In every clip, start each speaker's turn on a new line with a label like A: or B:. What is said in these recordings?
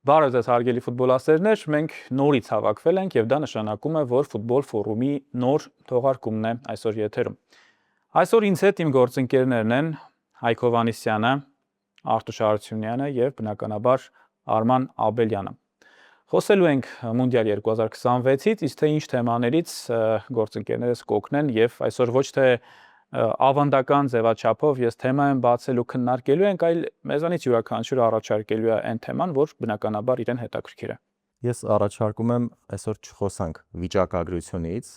A: Բարև ձեզ հարգելի ֆուտբոլասերներ, մենք նորից հավաքվել ենք եւ դա նշանակում է, որ ֆուտբոլ ֆորումի նոր թողարկումն է այսօր եթերում։ Այսօր ինձ հետ իմ գործընկերներն են Հայկ Հովհաննիսյանը, Արտուշ Արությունյանը եւ բնականաբար Արման Աբելյանը։ Խոսելու ենք Մունդիալ 2026-ից, իսկ թե ինչ թեմաներից գործընկերներս կօգնեն եւ այսօր ոչ թե ավանդական ձևաչափով ես թեմա եմ բացել ու քննարկելու ենք, այլ մեզանից յուրաքանչյուրը առաջարկելու է այն թեման, որ բնականաբար իրեն հետաքրքիր է։
B: Ես առաջարկում եմ այսօր չխոսանք վիճակագրությունից,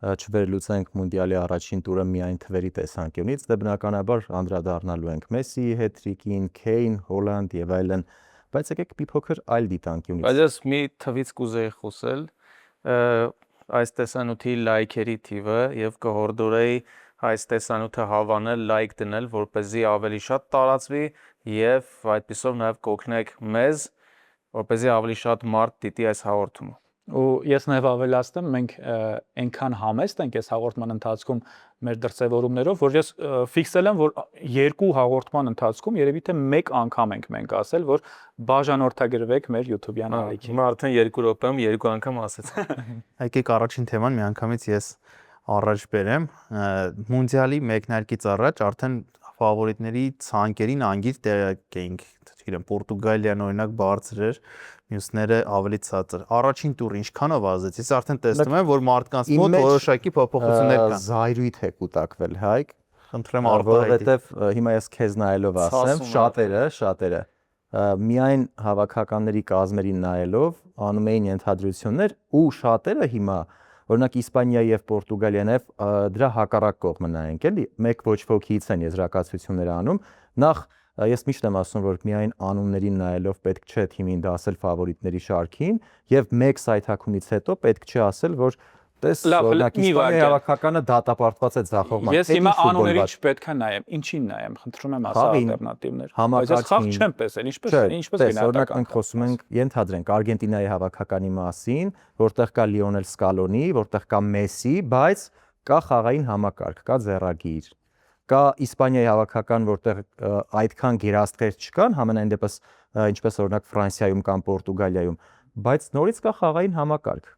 B: չվերլուծենք Մունդիալի առաջին տուրը միայն թվերի տեսանկյունից, դե բնականաբար անդրադառնալու ենք Մեսսիի հետ-տրիկին, Քեյն, Հոլանդ եւ այլն, բայց եկեք մի փոքր այլ դիտանկյունից։
C: Բայց ես մի թվից կուզեի խոսել, այս տեսանյութի լայքերի թիվը եւ կհորդորեի այս տեսանյութը հավանել, լայք դնել, որպեսզի ավելի շատ տարածվի եւ այդպիսով նաեւ կօգնեք մեզ, որպեսզի ավելի շատ մարդ դիտի այս հաղորդումը։
A: Ու ես նաեւ ավելացնեմ, մենք այնքան համեստ ենք այս հաղորդման ընթացքում մեր դրսևորումներով, որ ես ֆիքսել եմ, որ երկու հաղորդման ընթացքում երևի թե մեկ անգամ ենք մենք ասել, որ բաժանորդագրվեք մեր YouTube-յան ալիքի։
C: Հիմա արդեն 2 րոպեում երկու անգամ ասեցի։
D: Եկեք առաջին թեման միանգամից ես առաջ բերեմ, Մունդիալի մեկնարկից առաջ արդեն ֆավորիտների ցանկերին անգիր տեղակ էինք, չգիտեմ, Պորտուգալիան օրինակ բարձր էր, մյուսները ավելի ցածր։ Առաջին տուրը ինչքանով ազդեց։ Ես արդեն տեսնում եմ, որ մարդկանց մոտ որոշակի փոփոխություններ կան։
B: Զայրույթ է կուտակվել, Հայկ։
D: Խնդրեմ
B: որովհետև հիմա ես քեզ նայելով ասեմ, շատերը միայն հավաքականների կազմերին նայելով անում էին ենթադրություններ ու շատերը հիմա օրինակ Իսպանիայի եւ Պորտուգալիան եւ դրա հակառակ կողմը նայենք, էլի, մեկ ոչ ոքից են եզրակացություններ անում, նախ ես միշտ եմ ասում, որ միայն անուններին նայելով պետք չէ թիմին դասել ֆավորիտների շարքին եւ մեկ սայթակումից հետո պետք չէ ասել, որ տես օրինակ Իսպանիայի հավաքականը դատապարտված է ձախողման։
A: Ես հիմա անուններին չպետք է նայեմ, ինչին նայեմ, խնդրում եմ ասա ալտերնատիվներ։ Բայց ես խաղ չեմ տեսել, ինչպես
B: օրինակ մենք խոսում ենք, ենթադրենք Արգենտինայի հավաքականի մասին, որտեղ կա Լիոնել Սկալոնի, որտեղ կա Մեսսի, բայց կա խաղային համակարգ, կա ձեռագիր, կա Իսպանիայի հավաքական, որտեղ այդքան գերաստղեր չկան, համենայն դեպս ինչպես օրինակ Ֆրանսիայում կամ Պորտուգալիայում, բայց նորից կա խաղային համակարգ։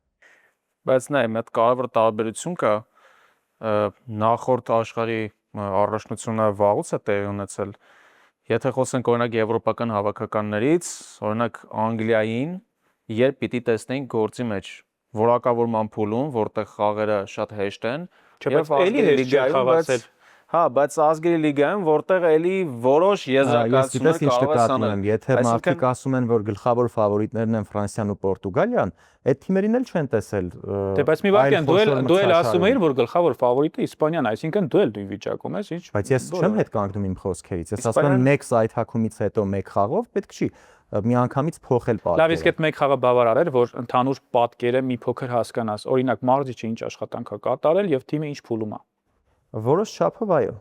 C: Բայց նայ, մի հատ կարևոր տարբերություն կա, նախորդ աշխարհի առաջնությունը վաղուց է տեղի ունեցել։ Եթե խոսենք օրինակ եվրոպական հավաքականներից, օրինակ Անգլիային, երբ պիտի տեսնենք գործի մեջ որակավորման փուլում, որտեղ խաղերը շատ հեշտ են,
A: եւ էլի հեշտ է խաղացել։
C: Հա, բայց ազգերի լիգայում որտեղ էլի որոշ եզրակացություններ կարող է անել։
B: Եթե մարդիկ ասում են, որ գլխավոր ֆավորիտներն են Ֆրանսիան ու Պորտուգալիան, այդ թիմերին էլ չեն տեսել։
A: Դե բայց մի վարքյան դու էլ ասում էիր, որ գլխավոր ֆավորիտը Իսպանիան, այսինքն դու էլ նույն վիճակում ես, ինչ։
B: Բայց ես չեմ հետ կանգնում իմ խոսքերից։ Ես ասում եմ մեկ սայթակումից հետո մեկ խաղով պետք չի միանգամից փոխել պատկերը։
A: Լավ, իսկ այդ մեկ խաղը բավարար էր, որ ընդհանուր պատկերը մի փոքր հասկանաս։ Օրինակ Մարզիչը ինչ աշխատանք է կատարել եւ թիմը ինչ փուլում է։
B: Որոշ չափով այո։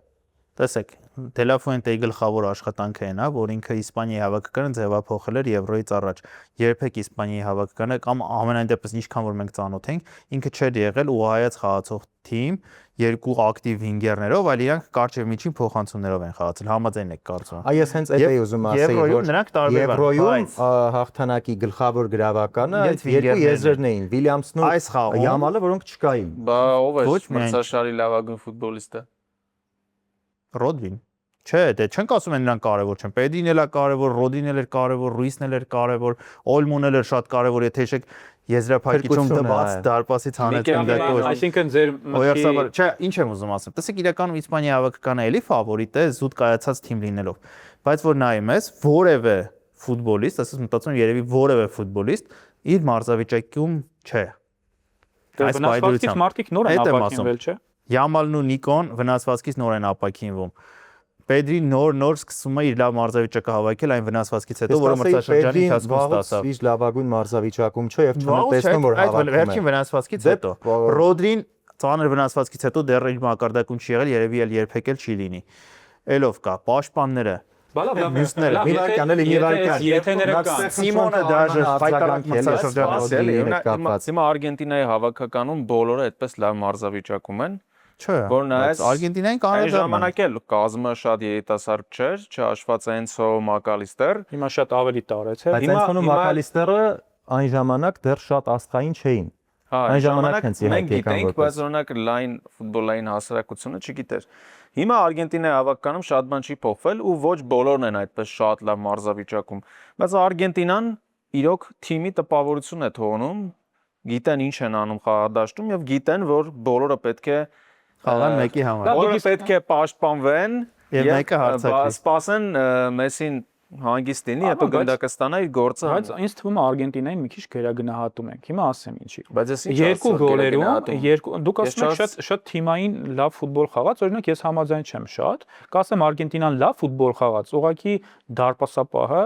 D: Տեսեք, Դելա Ֆուենտեի գլխավոր աշխատանքը այն է, որ ինքը Իսպանիայի հավաքականը ձևափոխել էր Եվրոյից առաջ։ Երբեք Իսպանիայի հավաքականը կամ ամենայն դեպս ինչքան որ մենք ծանոթ ենք, ինքը չէր եղել ուղղայաց խաղացող թիմ, երկու ակտիվ վինգերներով, այլ իրանք կարճ եւ միջին փոխանցումներով են խաղացել։ Համաձայն եք կարծում։
B: Այ ես հենց այդ էի ուզում ասել,
D: որ նրանք տարբերվում են։
B: Եվրոյում հաղթանակի գլխավոր գրավականը այդ երկու եզրերն էին՝ Վիլյամսն ու Յամալը, որոնք չկային։
C: Բա ով է մրցաշարի լավագույն ֆուտբոլիստը։
D: Ռոդրին։ Չէ, դե չենք ասում են նրանք կարևոր չեն։ Պեդին էլ է կարևոր, Ռոդին էլ էր կարևոր, Ռուիսն էլ էր կարևոր, Օլմոն էլ էր շատ կարևոր, եթե հիշեք եզրափակիչում դված դարպասից հանեց ընդդակով։
A: Այսինքն ձեր
D: մտքի չէ, ինչ եմ ուզում ասեմ։ Տեսեք, իրականում Իսպանիայի հավաքականը էլի ֆավորիտ է, զուտ կայացած թիմ լինելով։ Բայց որ նայում ես, որևէ ֆուտբոլիստ, ասես մտածում երևի որևէ ֆուտբոլիստ իր մարզավիճակում չէ։
A: Այս վնասվածքից մարդիկ նոր են ապակինվել, չէ։
D: Յամալն ու Նիկոն վնասվածքից նոր են ապակինվում։ Պետրին նոր սկսում է իր լավ մարզավիճակը հավաքել այն վնասվածքից հետո, որը մրցաշրջանի ընթացքում ստացավ։
B: Իր լավագույն մարզավիճակում չէ եւ չմտածում որ հավաքում է։
D: Վերջին վնասվածքից հետո։ Ռոդրին ծանր վնասվածքից հետո դեռ իր մակարդակում չի եղել, երևի էլ երբեք էլ չի լինի։ Էլով կա պաշտպանները։
A: Մյուսները եթեները կան։
D: Սիմոնը դաժե ֆայտարակ մրցաշրջան
C: Հիմա Արգենտինայի հավաքականում բոլորը այդպես լավ մարզավիճակում են։
D: Չէ,
C: որ նայես
D: Արգենտինային
C: այն
D: կանոնը
C: ժամանակ էլ կազմը շատ երիտասարդ չէր, չհաշված Էնցո, Մակալիստեր,
A: Հիմա շատ ավելի տարեց է։
B: Բայց
C: Հիմա-
B: Էնսոնը
C: հիմա-
B: Մակալիստերը այն ժամանակ դեռ շատ աստղային չէին։
C: հա,
B: Այն ժամանակ հենց
C: մենք
B: իհարկե եկան
C: գիտենք,
B: որպես։
C: բայց օրինակ լայն ֆուտբոլային հասարակությունը չգիտեր։ Հիմա Արգենտինայի հավաքականում շատ բան չի փոխվել ու ոչ բոլորն են այդպես շատ լավ մարզավիճակում, բայց Արգենտինան իրոք թիմի տպավորություն է թողնում, գիտեն ինչ են անում խաղադաշտում եւ գիտեն, որ բոլորը պետք է
D: խաղան մեկի համար։
C: բոլորը պետք է պաշտպանվեն
D: Եվ մեկը հարձակվի։
C: սպասեն Մեսին հանգիստ լինի, հետո
A: Բայց-
C: գնդակը ստանա իր գործը։
A: Բայց ինձ թվում է Արգենտինային մի քիչ գերագնահատում ենք։ Հիմա ասեմ ինչի։
C: Բայց ես ինչ
A: Երկու
C: ասեմ,
A: գոլերում,
C: գերագնահատում։
A: դուք
C: Ես
A: ասում եք
C: չաս-
A: շատ թիմային լավ ֆուտբոլ խաղաց, օրինակ ես համաձայն չեմ շատ, կասեմ Արգենտինան լավ ֆուտբոլ խաղաց, ուղղակի դարպասապահը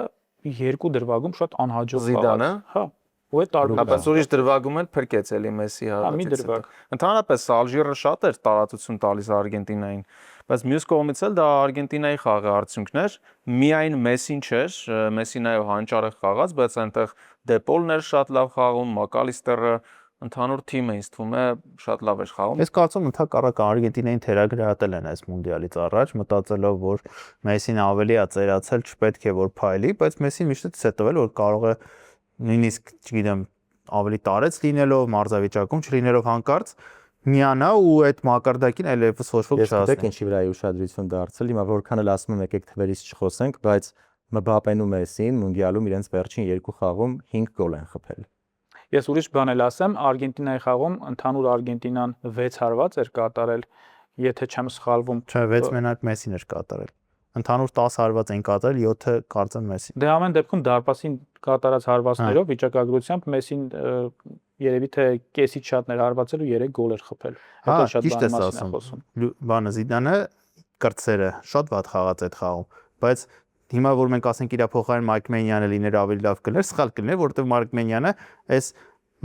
A: երկու դրվագում շատ անհաջող
C: Զիդանը?
A: խաղաց։ Հա, ու այդ տարբեր։
C: Բայց ուրիշ դրվագում էլ փրկեց էլի Մեսի
A: Հա, մի
C: հարվածից
A: դրվագ։
C: հետո։ Ընդհանրապես Ալժիրը շատ էր տարածություն տալիս Արգենտինային, բայց մյուս կողմից էլ դա Արգենտինայի խաղի արդյունքն էր։ Միայն Մեսին չէր, Մեսին այո հանճարեղ խաղաց, բայց այնտեղ Դեպոլն էր շատ լավ խաղում, Մակալիստերը, ընդհանուր թիմը ինձ թվում է շատ լավ էր խաղում։
D: Ես կարծում եմ ընդհակառակը Արգենտինային թերագրահատել են այս մունդիալից առաջ, մտածելով, որ Մեսին ավելի է ծերացել, չպետք է որ փայլի, բայց Մեսին միշտ ցույց է տվել, որ կարող է նույնիսկ, չգիտեմ, ավելի տարեց լինելով, մարզավիճակում չլինելով հանկարծ միանա ու այդ մակարդակին այլևս ոչ ոք
B: Ես գիտեք
D: չհասնի։
B: ինչի վրա է ուշադրություն դարձել, հիմա որքան էլ ասում եմ եկեք թվերից չխոսենք, բայց Մբապեն ու Մեսին մունդիալում իրենց վերջին երկու խաղում 5 գոլ են խփել։
A: Ես ուրիշ բան էլ ասեմ, Արգենտինայի խաղում ընդհանուր Արգենտինան 6 հարված էր կատարել, եթե չեմ սխալվում։
D: Չէ, 6 մենակ Մեսին էր կատարել։ Ընդհանուր 10 հարված են կատարել, 7-ը կարծեմ Մեսին։
A: Դե ամեն դեպքում դարպասին կատարած հարվածներով վիճակագրությամբ Մեսին երևի թե կեսից շատներ հարվածել ու 3 գոլ էր խփել։
D: Հա,
A: Հետո շատ
D: ճիշտ
A: բան
D: ես
A: մասին է
D: ասում։
A: խոսում։
D: Բանը Զիդանը կրծերը շատ վատ խաղաց այդ խաղում, բայց հիմա որ մենք ասենք իր փոխարեն Մարկ Մենյանը լիներ ավելի լավ կլներ, սխալ կլներ, որովհետև Մարկ Մենյանը այս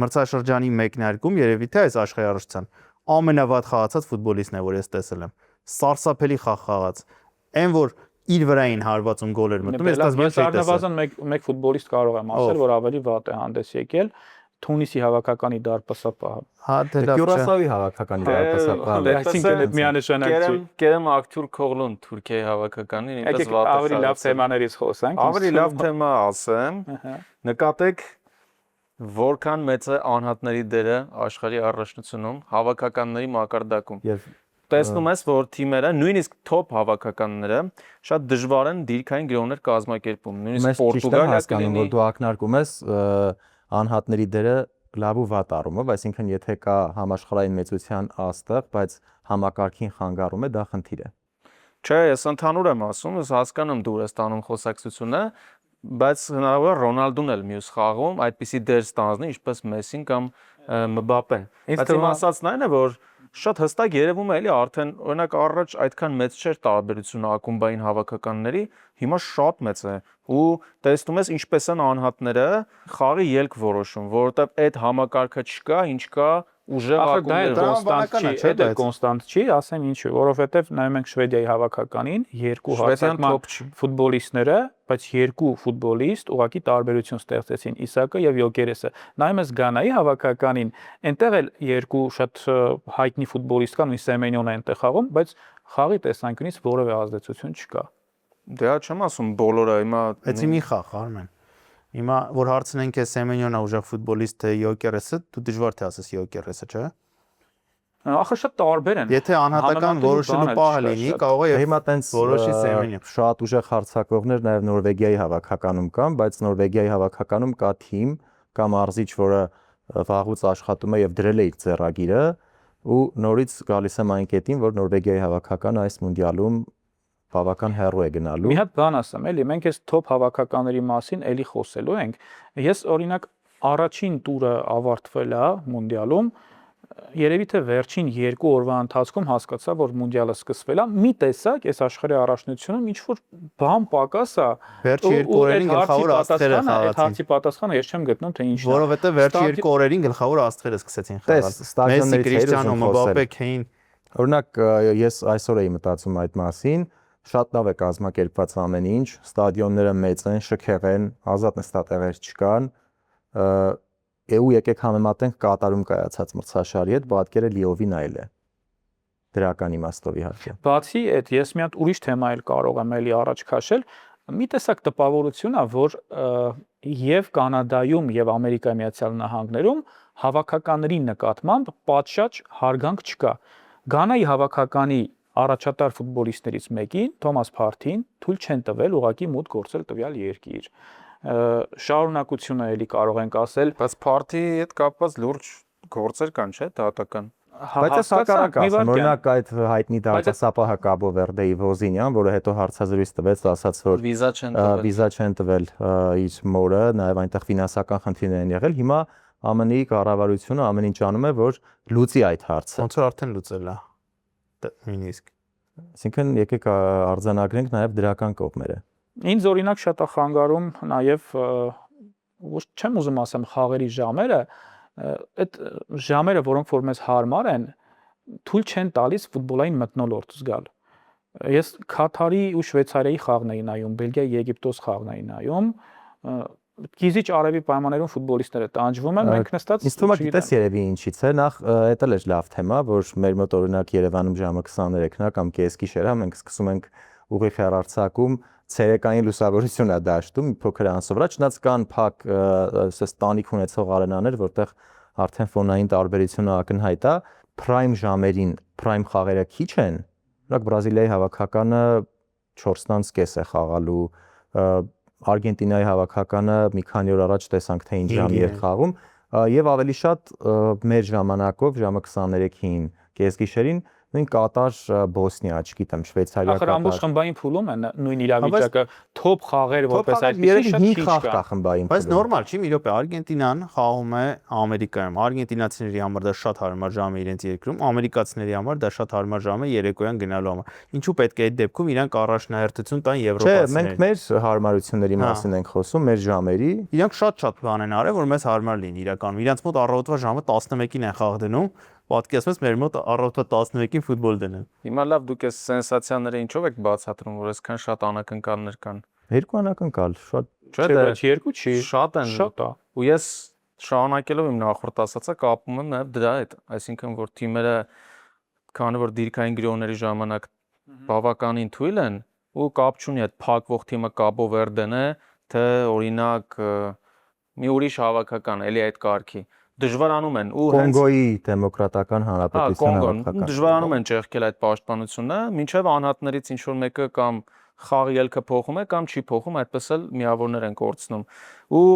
D: մրցաշրջանի մեկնարկում երևի թե այս աշխարհի առաջացան ամենավատ խաղացած ֆուտբոլիստն է, որ ես տեսել եմ։ Սարսափելի խաղ խաղաց։ Այն որ իր վրային հարվածում գոլ էր մտնում, ես դες
A: Ես առնվազն մեկ ֆուտբոլիստ կարող եմ ասել, որ ավելի վատ է հանդես եկել Թունիսի հավաքականի դարպասապահը։
D: Հա, դե լավ չէ։
B: Կյուրասավի հավաքականի դարպասապահը։
A: Այսինքն այդ միանշանակ չի։
C: Կերեմ Ակթուր Քողլուն Թուրքիայի հավաքականին ինքս
A: Եկեք
C: վատ է
A: ավելի լավ
C: խաղացել։
A: թեմաներից խոսանք։
C: Ավելի լավ թեմա ասեմ։
A: Ահա։
C: Նկատեք որքան մեծ է անհատների դերը աշխարհի առաջնությունում հավաքականների մակարդակում։
B: Եվ
C: Տեսնում ես, որ թիմերը, նույնիսկ top հավաքականները շատ դժվար են դիրքային գրոհներ կազմակերպում։
B: մեզ
C: Նույնիսկ
B: ճիշտ եմ
C: Պորտուգալիա
B: հասկանում,
C: կլինի։
B: որ դու ակնարկում ես անհատների դերը լավ ու վատ առումով, այսինքն եթե կա համաշխարհային մեծության աստղ, բայց համակարգին խանգարում է, դա խնդիր է։
C: Չէ, ես ընդհանուր եմ ասում, ես հասկանում դու ես տանում խոսակցությունը, բայց հնարավոր է Ռոնալդուն էլ մյուս խաղում այդպիսի դեր ստանձնի, ինչպես Մեսին կամ Մբապեն։ Բայց իմ ասածն այն է, որ շատ հստակ երևում է էլի արդեն օրինակ առաջ այդքան մեծ չէր տարբերությունը ակումբային հավաքականների, հիմա շատ մեծ է ու տեսնում ես ինչպես են անհատները խաղի ելք որոշում, որովհետև այդ համակարգը չկա, ինչ կա ուժեղ
A: Ախր դա
C: ակումբներ։
A: էլ կոնստանտ չի, ասեմ ինչու, որովհետև նայում ենք Շվեդիայի հավաքականին, երկու հարձակման ֆուտբոլիստները, բայց երկու ֆուտբոլիստ ուղղակի տարբերություն ստեղծեցին՝ Իսակը եւ Յոկերեսը։ Նայում ես Գանայի հավաքականին, այնտեղ էլ երկու շատ հայտնի ֆուտբոլիստ կան, նույն Սեմենյոնը այնտեղ խաղում, բայց խաղի տեսանկյունից որևէ ազդեցություն չկա։
C: Դե հա չեմ ասում բոլորը հիմա
D: Էցի մի խաղ, Արմեն։ Հիմա որ հարցնենք է Սեմենյոնը ուժեղ ֆուտբոլիստ թե Յոկերեսը, դու դժվար թե ասես Յոկերեսը, չէ՞։
A: Ախր շատ տարբեր են։
D: Եթե անհատական որոշելու պահը լինի, կարող է
B: Հիմա տենց
D: որոշի Սեմենյոն։
B: շատ ուժեղ հարձակվողներ նաև Նորվեգիայի հավաքականում կան, բայց Նորվեգիայի հավաքականում կա թիմ կամ մարզիչ, որը վաղուց աշխատում է եւ դրել է իր ձեռագիրը ու նորից գալիս եմ այն կետին, որ Նորվեգիայի հավաքականը այս մունդիալում բավական հեռու է գնալու։
A: Մի հատ բան ասեմ, էլի մենք այս top հավաքականների մասին էլի խոսելու ենք։ Ես օրինակ առաջին տուրը ավարտվել է մունդիալում, երևի թե վերջին 2 օրվա ընթացքում հասկացա, որ մունդիալը սկսվել է, մի տեսակ այս աշխարհի առաջնությունում ինչ որ բան պակաս է։
D: Վերջի 2 օրերին գլխավոր աստղերը
A: Այդ
D: խաղացին։
A: հարցի պատասխանը ես չեմ գտնում, թե ինչն է։
D: Որովհետև վերջի 2 օրերին գլխավոր աստղերը սկսեցին խաղալ։
B: ստադիոններից
D: Քրիստիանո Մբապե, Քեյն։
B: Օրինակ ես այսօր էի մտածում այդ մասին, շատ լավ է կազմակերպված ամեն ինչ, ստադիոնները մեծ են, շքեղ են, ազատ նստատեղեր չկան, ու եկեք համեմատենք Կատարում կայացած մրցաշարի հետ, պատկերը լիովին այլ է։ դրական իմաստով իհարկե։
A: Բացի այդ, ես մի հատ ուրիշ թեմա էլ կարող եմ էլի առաջ քաշել։ Մի տեսակ տպավորություն է, որ եւ Կանադայում եւ Ամերիկայի Միացյալ Նահանգներում հավաքականների նկատմամբ պատշաճ հարգանք չկա։ Գանայի հավաքականի առաջատար ֆուտբոլիստներից մեկին, Թոմաս Փարթին, թույլ չեն տվել ուղակի մուտք գործել տվյալ երկիր։ Շարունակությունը էլի կարող ենք ասել,
C: բայց Փարթի հետ կապված լուրջ գործեր կան, չէ՞, դատական։
B: Բայց այս հակառակը, օրինակ այդ հայտնի դարձապահը Կաբո Վերդեի Ոզինյան, որը հետո հարցազրույց տվեց, ասաց, որ վիզա չեն տվել իր մորը, նաև այնտեղ ֆինանսական խնդիրներ են եղել։ Հիմա ԱՄՆ-ի կառավարությունը ամեն ինչ անում է, որ լուծի այդ հարցը։
D: Ոնց որ արդեն լուծել է։ Նույնիսկ։
B: Այսինքն եկեք արձանագրենք նաև դրական կողմերը։
A: Ինձ օրինակ շատ է խանգարում նաև ոչ չեմ ուզում ասեմ խաղերի ժամերը, այդ ժամերը, որոնք որ մեզ հարմար են, թույլ չեն տալիս ֆուտբոլային մթնոլորտ զգալ։ Ես Քաթարի ու Շվեյցարիայի խաղն էի նայում, Բելգիայի Եգիպտոս խաղն էի նայում, Գիզիչ արևի պայմաններում ֆուտբոլիստները տանջվում են, մենք նստած
B: ինձ թվում է գիտես երևի ինչից է, նախ դա էլ է լավ թեմա, որ մեր մոտ օրինակ Երևանում ժամը 23-ն է կամ կեսգիշեր է, մենք սկսում ենք ուղիղ հեռարձակում ցերեկային լուսավորություն է դաշտում, մի փոքր անսովոր, չնայած կան փակ ասես տանիք ունեցող արենաներ, որտեղ արդեն ֆոնային տարբերությունը ակնհայտ է, prime ժամերին prime խաղերը քիչ են, օրինակ Բրազիլիայի հավաքականը 4:30 է խաղալու, Արգենտինայի հավաքականը մի քանի օր առաջ տեսանք թե ինչ ժամի էր խաղում, եւ ավելի շատ մեր ժամանակով ժամը 23-ին կեսգիշերին նույն Կատար, Բոսնիա, չգիտեմ, Շվեյցարիա,
A: Կատար։ Ախր ամբողջ խմբային փուլում են նույն իրավիճակը, top խաղեր որպես այդպեսի շատ քիչ
B: խաղ կա խմբային փուլում։
D: Բայց նորմալ չի, մի րոպե, Արգենտինան խաղում է Ամերիկայում։ Արգենտինացիների համար դա շատ հարմար ժամ է իրենց երկրում, ամերիկացիների համար դա շատ հարմար ժամ է երեկոյան գնալու համար։ Ինչու պետք է այդ դեպքում իրանք առաջնահերթություն տան եվրոպացիներին։
B: Չէ, մենք մեր հարմարությունների մասին ենք խոսում, մեր ժամերի։
D: Իրանք շատ բան են արել, որ մեզ հարմար լինի իրականում։ Իրանք մոտ առավոտվա ժամը 11-ին են խաղ դնում, պատկերացնես մեր մոտ առավոտվա 11-ին ֆուտբոլ դնեն։
C: Հիմա լավ, դուք այս սենսացիաները ինչով եք բացատրում, որ այսքան շատ անակնկալներ կան։
B: Երկու անակնկալ, շատ
A: չէ, բայց երկու չի,
C: շատ են։
A: Շատ է։
C: Ու ես շարունակելով իմ նախորդ ասածը կապում եմ նաև դրա հետ, այսինքն որ թիմերը քանի որ դիրքային գրոհների ժամանակ բավականին թույլ են ու կապ չունի այդ փակվող թիմը Կաբո Վերդեն է, թե օրինակ մի ուրիշ հավաքական, էլի այդ կարգի դժվարանում են ու
B: Կոնգոյի դեմոկրատական հանրապետության
C: հավաքական դժվարանում են ճեղքել այդ պաշտպանությունը, մինչև անհատներից ինչ որ մեկը կամ խաղի ելքը փոխում է կամ չի փոխում, այդպես էլ միավորներ են կորցնում ու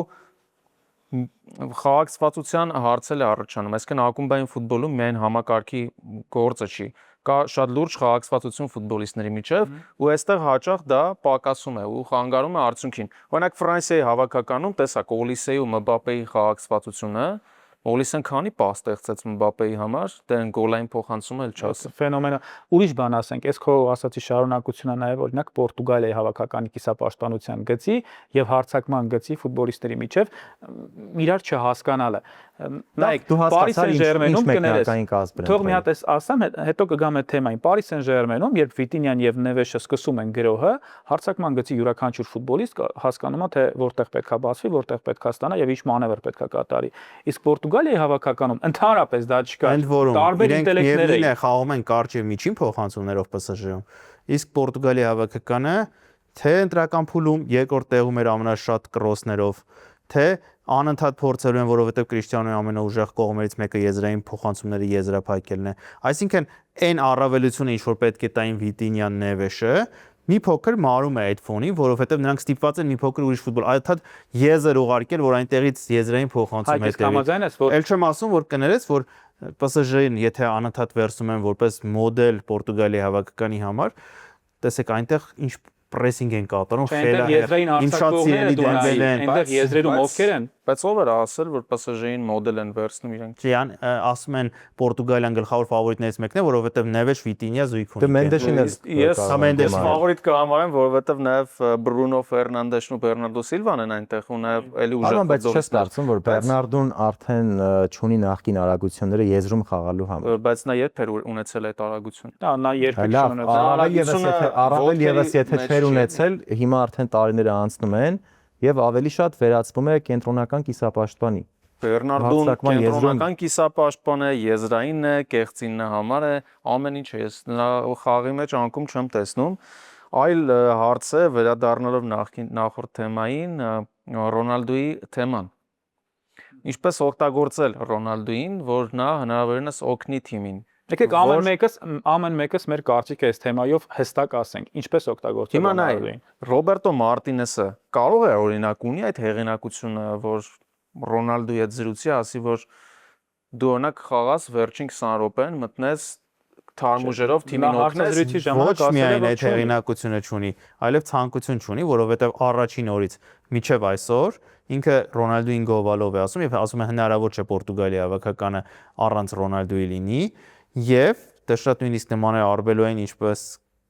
C: խաղաղացվածության հարցել է առաջանում, այսինքն ակումբային ֆուտբոլում միայն համակարգի գործը չի, կա շատ լուրջ խաղաղացվածություն ֆուտբոլիստների միջև ու այստեղ հաճախ դա պակասում է ու խանգարում է արդյունքին։ Օրինակ Ֆրանսիայի հավաքականում տեսակ Օլիսեի ու Մբապեի խաղաղացվածությունը Օլիսեն քանի պաս ստեղծեց Մբապեի համար, դե գոլային փոխանցումը էլ չասեմ։
A: Ֆենոմենալ։ Ուրիշ բան ասենք, այս քո ասացի շարունակությունը նաև օրինակ Պորտուգալիայի հավաքականի կիսապաշտպանության գծի եւ հարձակման գծի ֆուտբոլիստների միջև իրար չհասկանալը։ Նայեք, Paris Saint-Germain-ում կներես։ Թող մի հատ ասեմ, հետո կգամ այդ թեմային։ Paris Saint-Germain-ում, երբ Վիտինյան եւ Նևեշը սկսում են գրոհը, հարձակման գծի յուրաքանչյուր ֆուտբոլիստ հասկանում է, թե որտեղ պետքա բացվի, որտեղ պետքա ստանա եւ ինչ մանևր պետքա կատարի։ Իսկ Պորտուգալիայի հավաքականում ընդհանրապես դա չկա։
D: Տարբեր ինտելեկտներ են խաղում են կարճ եւ միջին փոխանցումներով PSG-ում։ Իսկ Պորտուգալիայի հավաքականը թե ընտրական փուլում երկրորդ տեղում էր ամենաշատ կրոսներով, թե անընդհատ փորձելու են, որովհետև Կրիշտիանոյի ամենաուժեղ կողմերից մեկը եզրային փոխանցումների եզրափակելն է։ Այսինքն այն առավելությունը, ինչ որ պետք է տային Վիտինյան Նևեշը, մի փոքր մարում է այդ ֆոնին, որովհետև նրանք ստիպված են մի փոքր ուրիշ ֆուտբոլ, այդթատ եզր ուղարկել, որ այնտեղից եզրային փոխանցում հետևի։ Էլ չեմ ասում, որ կներես, որ PSG-ին եթե անընդհատ վերցնում են որպես մոդել Պորտուգալիայի հավաքականի համար, տեսեք այնտեղ ինչ պրեսինգ են կատարում,
A: իմ շատ սիրելի դեմբել են, այնտեղ եզրերում ովքեր են,
C: բայց ով էր ասել, որ PSG-ին մոդել են վերցնում իրենք։
D: Ճիան ասում են Պորտուգալիան գլխավոր ֆավորիտներից մեկն է, որովհետև Նևեշ Վիտինյա զույգ ունի։
B: Դե Մենդեշին
C: ես Մենդեշ ֆավորիտ կհամարեմ, որովհետև նաև Բրունո Ֆերնանդեշն ու Բերնարդո Սիլվան են այնտեղ ու նաև էլի ուժեղ
B: ֆուտբոլիստներ։ Բայց չես կարծում, որ Բերնարդոն արդեն չունի նախկին արագությունները եզրում խաղալու համար։
C: Բայց նա երբ էր ունեցել այդ արագությունը։
A: Նա երբեք չունեցել։
B: Առավել եւս եթե չեր ունեցել, հիմա արդեն տարիները անցնում են եւ ավելի շատ վերածվում է կենտրոնական կիսապաշտպանի։
C: Բեռնարդուն
B: Հարձակման եզրում-
C: կենտրոնական կիսապաշտպան է, եզրային է, կեղծինը համար է, ամեն ինչ է, ես նրա խաղի մեջ անկում չեմ տեսնում։ Այլ հարց է վերադառնալով նախորդ թեմային, Ռոնալդոյի թեման։ Ինչպես օգտագործել Ռոնալդոյին, որ նա հնարավորինս օգնի թիմին։
A: Եկեք ամեն մեկս մեր կարծիքը այս թեմայով հստակ ասենք, ինչպես օգտագործել
C: Հիմա նայ,
A: Ռոնալդոյին։
C: Ռոբերտո Մարտինեսը կարող է օրինակ ունի այդ հեղինակությունը, որ Ռոնալդոյի հետ զրուցի, ասի, որ դու օրինակ խաղաս վերջին 20 րոպեն մտնես թարմուժերով թիմին
A: Նա
C: օգնես։
A: հարցազրույցի ժամանակ
D: Ոչ
A: ասել է,
D: միայն
A: որ
D: այդ
A: չունի։
D: հեղինակությունը չունի, այլև ցանկություն չունի, որովհետև առաջին օրից միջև այսօր ինքը Ռոնալդոին գովալով է ասում եւ ասում է հնարավոր չէ Պորտուգալիայի հավաքականը առանց Ռոնալդոյի լինի եւ դա շատ նույնիսկ նման է Արբելոյին, ինչպես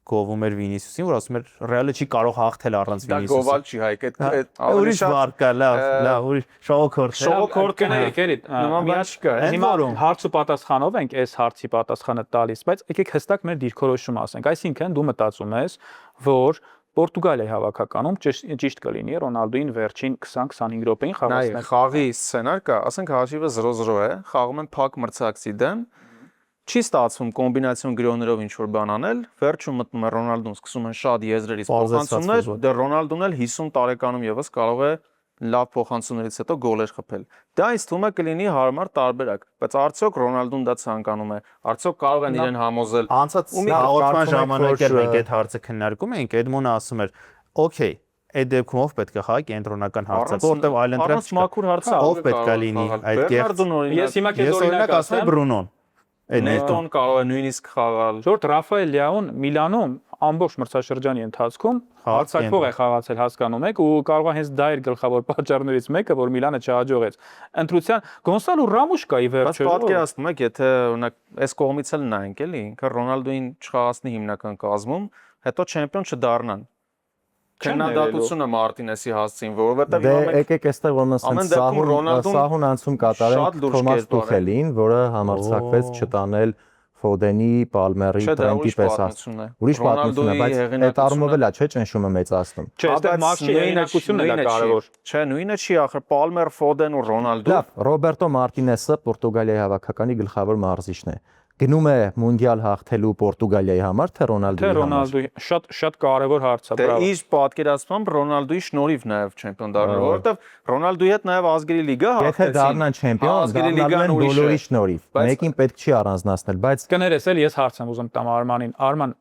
D: գովում էր Վինիսիուսին, որ ասում էր Ռեալը չի կարող հաղթել առանց
C: Դա
D: Վինիսիուսի։
C: գովալ չի հայկ, այդ
D: Ուրիշ վարկ կա, լավ, ուրիշ շողոքորդ։
C: շողոքորդ
A: Կերիտ,
C: նման բան չկա։
A: հիմա հարց ու պատասխանով ենք այս հարցի պատասխանը տալիս, բայց եկեք հստակ մեր դիրքորոշումը ասենք, այսինքն դու մտածում ես, որ Պորտուգալիայի հավաքականում ճիշտ կլինի Ռոնալդոին վերջին 20-25 րոպեին
C: Նայ,
A: խաղացնել։
C: խաղի սցենար կա, ասենք հաշիվը 0-0 է, խաղում են փակ մրցակցի դեմ, չի ստացվում կոմբինացիոն գրոներով ինչ որ բան անել, վերջում մտնում է Ռոնալդոն, սկսում են շատ եզրերից փոխանցումներ, դե Ռոնալդոն էլ 50 տարեկանում եւս կարող է լավ փոխանցումներից հետո գոլեր խփել։ Դա ինձ թվում է կլինի հարմար տարբերակ, բայց արդյոք Ռոնալդոն դա ցանկանում է, արդյոք կարող են իրեն համոզել։
D: Անցած հաղորդման ժամանակ էլ մենք այդ հարցը քննարկում էինք, Էդմոնը ասում էր, «Okay, այդ դեպքում ով պետք է խաղա կենտրոնական հարցը, որտեղ այլընտրանք
C: մաքուր հարց է,
D: ով պետք է լինի այդ կեղծ»։
A: Ես հիմա քեզ
D: Ես օրինակ ասում եմ Բրունոն։
C: Նետոն կարող է նույնիսկ խաղալ։
A: Ժորժ Ռաֆայել Լիաուն Միլանում ամբողջ մրցաշրջանի ընթացքում հարձակվող է խաղացել, հասկանում եք, ու կարող է հենց դա էր գլխավոր պատճառներից մեկը, որ Միլանը չհաջողեց։ Ընտրության Գոնսալո Ռամուշ կայի
C: Բայց
A: վերջը։
C: պատկերացնում եք, եթե օրինակ այս կողմից էլ նայենք, էլի, ինքը Ռոնալդոին չխաղացնի հիմնական կազմում, հետո չեմպիոն չդառնան։ Քննադատությունը Մարտինեսի հասցին, որովհետև
B: Դե
C: հիմա մենք
B: եկեք այստեղ որ
C: ամեն դեպքում Ռոնալդոն
B: սահուն անցում կատարենք
C: շատ լուրջ
B: Թոմաս
C: կերպար է։
B: Տուխելին, որը համարձակվեց չտանել Ֆոդենի, Պալմերի,
C: Չէ, դա
B: Տրենտի
C: ուրիշ
B: պես
C: պատմություն է։
B: ուրիշ պատմություն է, բայց այդ առումով էլ է, չէ, ճնշումը մեծացնում։
A: Չէ, այստեղ Մաքսի հեղինակությունն է կարևոր։
C: Չէ, նույնը չի, ախր Պալմեր, Ֆոդեն ու Ռոնալդո։
B: Լավ, Ռոբերտո Մարտինեսը Պորտուգալիայի հավաքականի գլխավոր մարզիչն է։ Գնում է մունդիալ հաղթելու Պորտուգալիայի համար, թե Ռոնալդոյի համար։
A: Ռոնալդոյի շատ կարևոր հարց է,
C: Դե
A: բրավո։
C: իր պատկերացմամբ Ռոնալդոյի շնորհիվ նաև չեմպիոն դառնալ, որովհետև Ռոնալդոյի հետ նաև ազգերի լիգա
B: Եթե դառնան չեմպիոն, դառնալու են բոլորի շնորհիվ։ Մեկին պետք չի առանձնացնել, բայց
A: Կներես էլ ես հարց եմ ուզում տամ Արմանին։ Արման,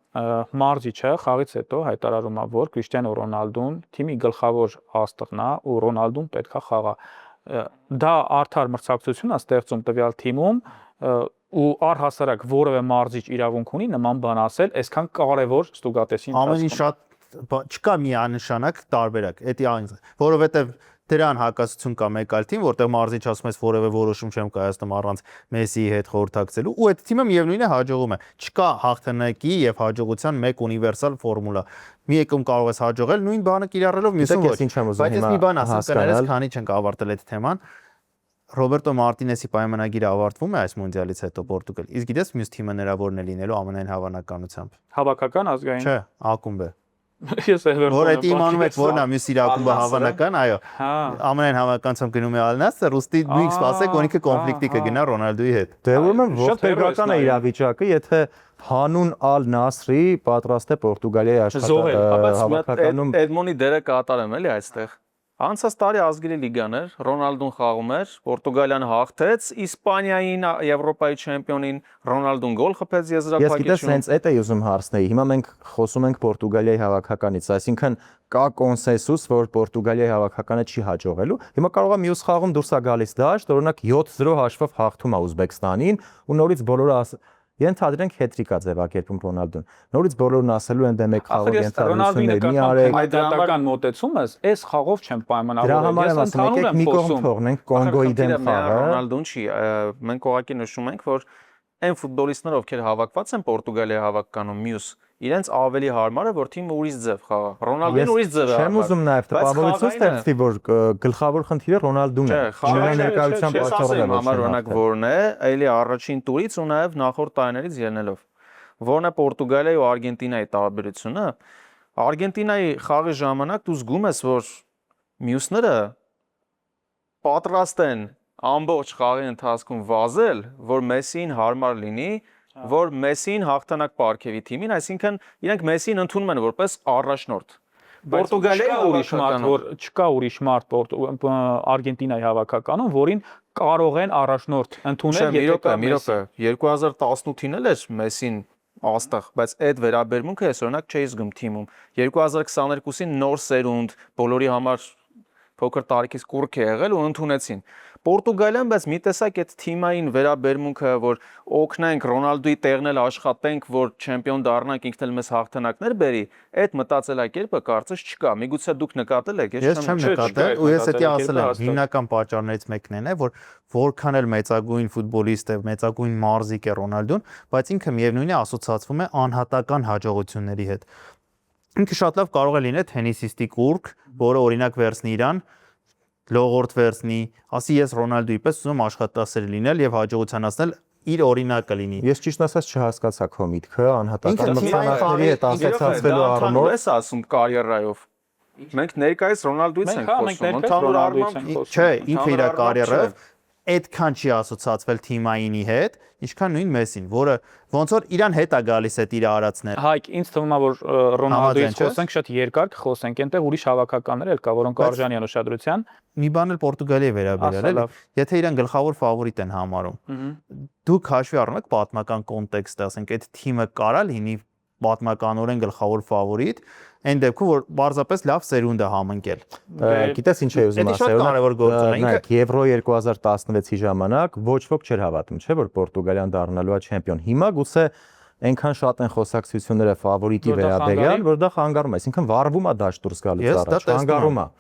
A: մարզիչը խաղից հետո հայտարարում է, որ Կրիշտիանո Ռոնալդոն թիմի գլխավոր աստղն է ու Ռոնալդոն պետքա խաղա։ Դա արդար մրցակցություն է ստեղծում տվյալ թիմում ու առհասարակ որևէ մարզիչ իրավունք ունի նման բան ասել, այսքան կարևոր ստուգատեսի
D: Ամեն ինչ շատ չկա միանշանակ տարբերակ։ Դա որովհետև դրան հակասություն կա մեկ այլ թիմ, որտեղ մարզիչ ասում ես որևէ որոշում չեմ կայացնում առանց Մեսսիի հետ խորհրդակցելու, ու այդ թիմը միևնույնն է հաջողում է։ Չկա հաղթանակի եւ հաջողության մեկ ունիվերսալ ֆորմուլա։ Մի եկում կարող ես հաջողել նույն բանը կիրառելով, մյուսը ոչ։ Բայց ես մի բան ասեմ, կներես, քանի չենք ավարտել այդ թեման։ Ռոբերտո Մարտինեսի պայմանագիրը ավարտվում է այս մունդիալից հետո Պորտուգալ։ Իսկ գիտես մյուս թիմը նրա որն է լինելու ամենայն հավանականությամբ։
A: Հավաքական ազգային։
B: Հա,
D: Չէ, ակումբ է։
A: Ես Էվերտոն
D: Որ այդ իմանում եք որն է մյուս իր ակումբը հավանական, այո։
A: Հա։
D: Ամենայն հավանականությամբ գնում է Ալ-Նասր, ուստի նույն սպասեք, որ ինքը կոնֆլիկտի կգնա Ռոնալդոյի հետ։
B: դե ուրեմն
A: Շատ
B: ողբերգական է իրավիճակը, եթե հանուն Ալ-Նասրի պատրաստ է Պորտուգալիայի
C: Բայց
B: հավաքականում
C: Էդմոնի դերը կատարեմ էլի այստեղ։ Անցած տարի ազգերի լիգաներ, Ռոնալդոն խաղում էր, Պորտուգալիան հաղթեց Իսպանիային, Եվրոպայի չեմպիոնին, Ռոնալդոն գոլ խփեց
B: Ես գիտես
C: եզրափակիչում։
B: հենց այդ էի ուզում հարցնել։ Հիմա մենք խոսում ենք Պորտուգալիայի հավաքականից, այսինքն կա կոնսենսուս, որ Պորտուգալիայի հավաքականը չի հաջողելու։ Հիմա կարող է մյուս խաղում դուրս է գալիս դաշտ, օրինակ 7-0 հաշվով հաղթում է Ուզբեկստանին, ու նորից բոլորը ենթադրենք հետրիկա ձևակերպում Ռոնալդոն։ Նորից բոլորն ասելու են դե մեկ խաղով ենթադրություններ մի արեք։
A: Այդական մոտեցումս այս խաղով չեմ
B: Դրա
A: պայմանավորվել։
B: համար եմ ասում, եկեք մի կողմ թողնենք Կոնգոյի դեմ խաղը։
C: Ռոնալդոն չի, մենք ուղղակի նշում ենք, որ այն ֆուտբոլիստները, ովքեր հավաքված են Պորտուգալիայի հավաքականում, մյուս իրենց ավելի հարմար է, որ թիմը ուրիշ ձև խաղա։ Ռոնալդոն ուրիշ ձև է։
B: Չեմ ուզում նաև տպավորություն ստեղծվի, որ գլխավոր խնդիրը Ռոնալդոն է։ Նրա ներկայությամբ պատճառը
C: համար օրինակ որն է, այլի առաջին տուրից ու նաև նախորդ տարիներից ելնելով։ Որն է Պորտուգալիայի ու Արգենտինայի տարբերությունը։ Արգենտինայի խաղի ժամանակ դու զգում ես, որ մյուսները պատրաստ են ամբողջ խաղի ընթացքում վազել, որ Մեսսին հարմար լինի, որ Մեսսին հաղթանակ պարգևի թիմին, այսինքն իրենք Մեսսին ընդունում են որպես առաջնորդ։ Պորտուգալիայի
A: չկա ուրիշ մարդ Արգենտինայի հավաքականում, որին կարող են առաջնորդ ընդունել,
C: եթե մի րոպե 2018-ին էլ էր Մեսսին աստղ, բայց այդ վերաբերմունքը ես օրինակ չէի զգում թիմում։ 2022-ին նոր սերունդ, բոլորի համար փոքր տարիքից կուրք է եղել ու ընդունեցին։ Պորտուգալիան բայց մի տեսակ այդ թիմային վերաբերմունքը, որ օգնենք Ռոնալդոյի տեղն էլ աշխատենք, որ չեմպիոն դառնանք, ինքն էլ մեզ հաղթանակներ բերի, այդ մտածելակերպը կարծես չկա։ Միգուցե դուք նկատել եք,
D: ես չեմ նկատել ու ես դա ասել եմ, հիմնական պատճառներից մեկն է, որ որքան էլ մեծագույն ֆուտբոլիստ է, մեծագույն մարզիկ է Ռոնալդոն, բայց ինքը միևնույն է ասոցացվում է անհատական հաջողությունների հետ։ Ինքը շատ լավ կարող է լինել թենիսիստի կուրք, որը օրինակ վերցնի իրան, լողորդ վերցնի, ասի ես Ռոնալդոյի պես ուզում աշխատասեր լինել եւ հաջողության հասնել, իր օրինակը լինի։
B: Ես ճիշտ ասած չհասկացա քո միտքը, անհատական մրցանակների հետ ասոցացվելու առումով
C: ես ասում կարիերայով։ Մենք ներկայիս Ռոնալդոյից ենք խոսում,
A: ընդհանուր առմամբ
D: չէ, ինքը իր կարիերայով այդքան չի ասոցացվել թիմայինի հետ, ինչքան նույն Մեսսին, որը ոնց որ իրան հետ է գալիս այդ իր արածները։
A: Հայկ, ինձ թվում է, որ Ռոնալդոյից խոսենք շատ երկար կխոսենք, այնտեղ ուրիշ հավաքականներ էլ կա, որոնք արժանի են ուշադրության։
D: Մի բան էլ Պորտուգալիայի վերաբերյալ էլի, եթե իրան գլխավոր ֆավորիտ են համարում։ Դուք հաշվի առնեք պատմական կոնտեքստը, ասենք այդ թիմը կարա լինի պատմականորեն գլխավոր ֆավորիտ, այն դեպքում որ բարձրապես լավ սերունդ է համընկել։
B: Գիտես ինչ է ուզում ասել,
D: կարևոր գործ է։
B: Նայեք, Եվրո 2016-ի ժամանակ ոչ ոք չէր հավատում, չէ՞ որ Պորտուգալիան դառնալու է չեմպիոն։ Հիմա գուցե այնքան շատ են խոսակցությունները ֆավորիտի վերաբերյալ, որ դա խանգարում է, այսինքն վառվում է դաշտ դուրս գալուց առաջ, խանգարում է։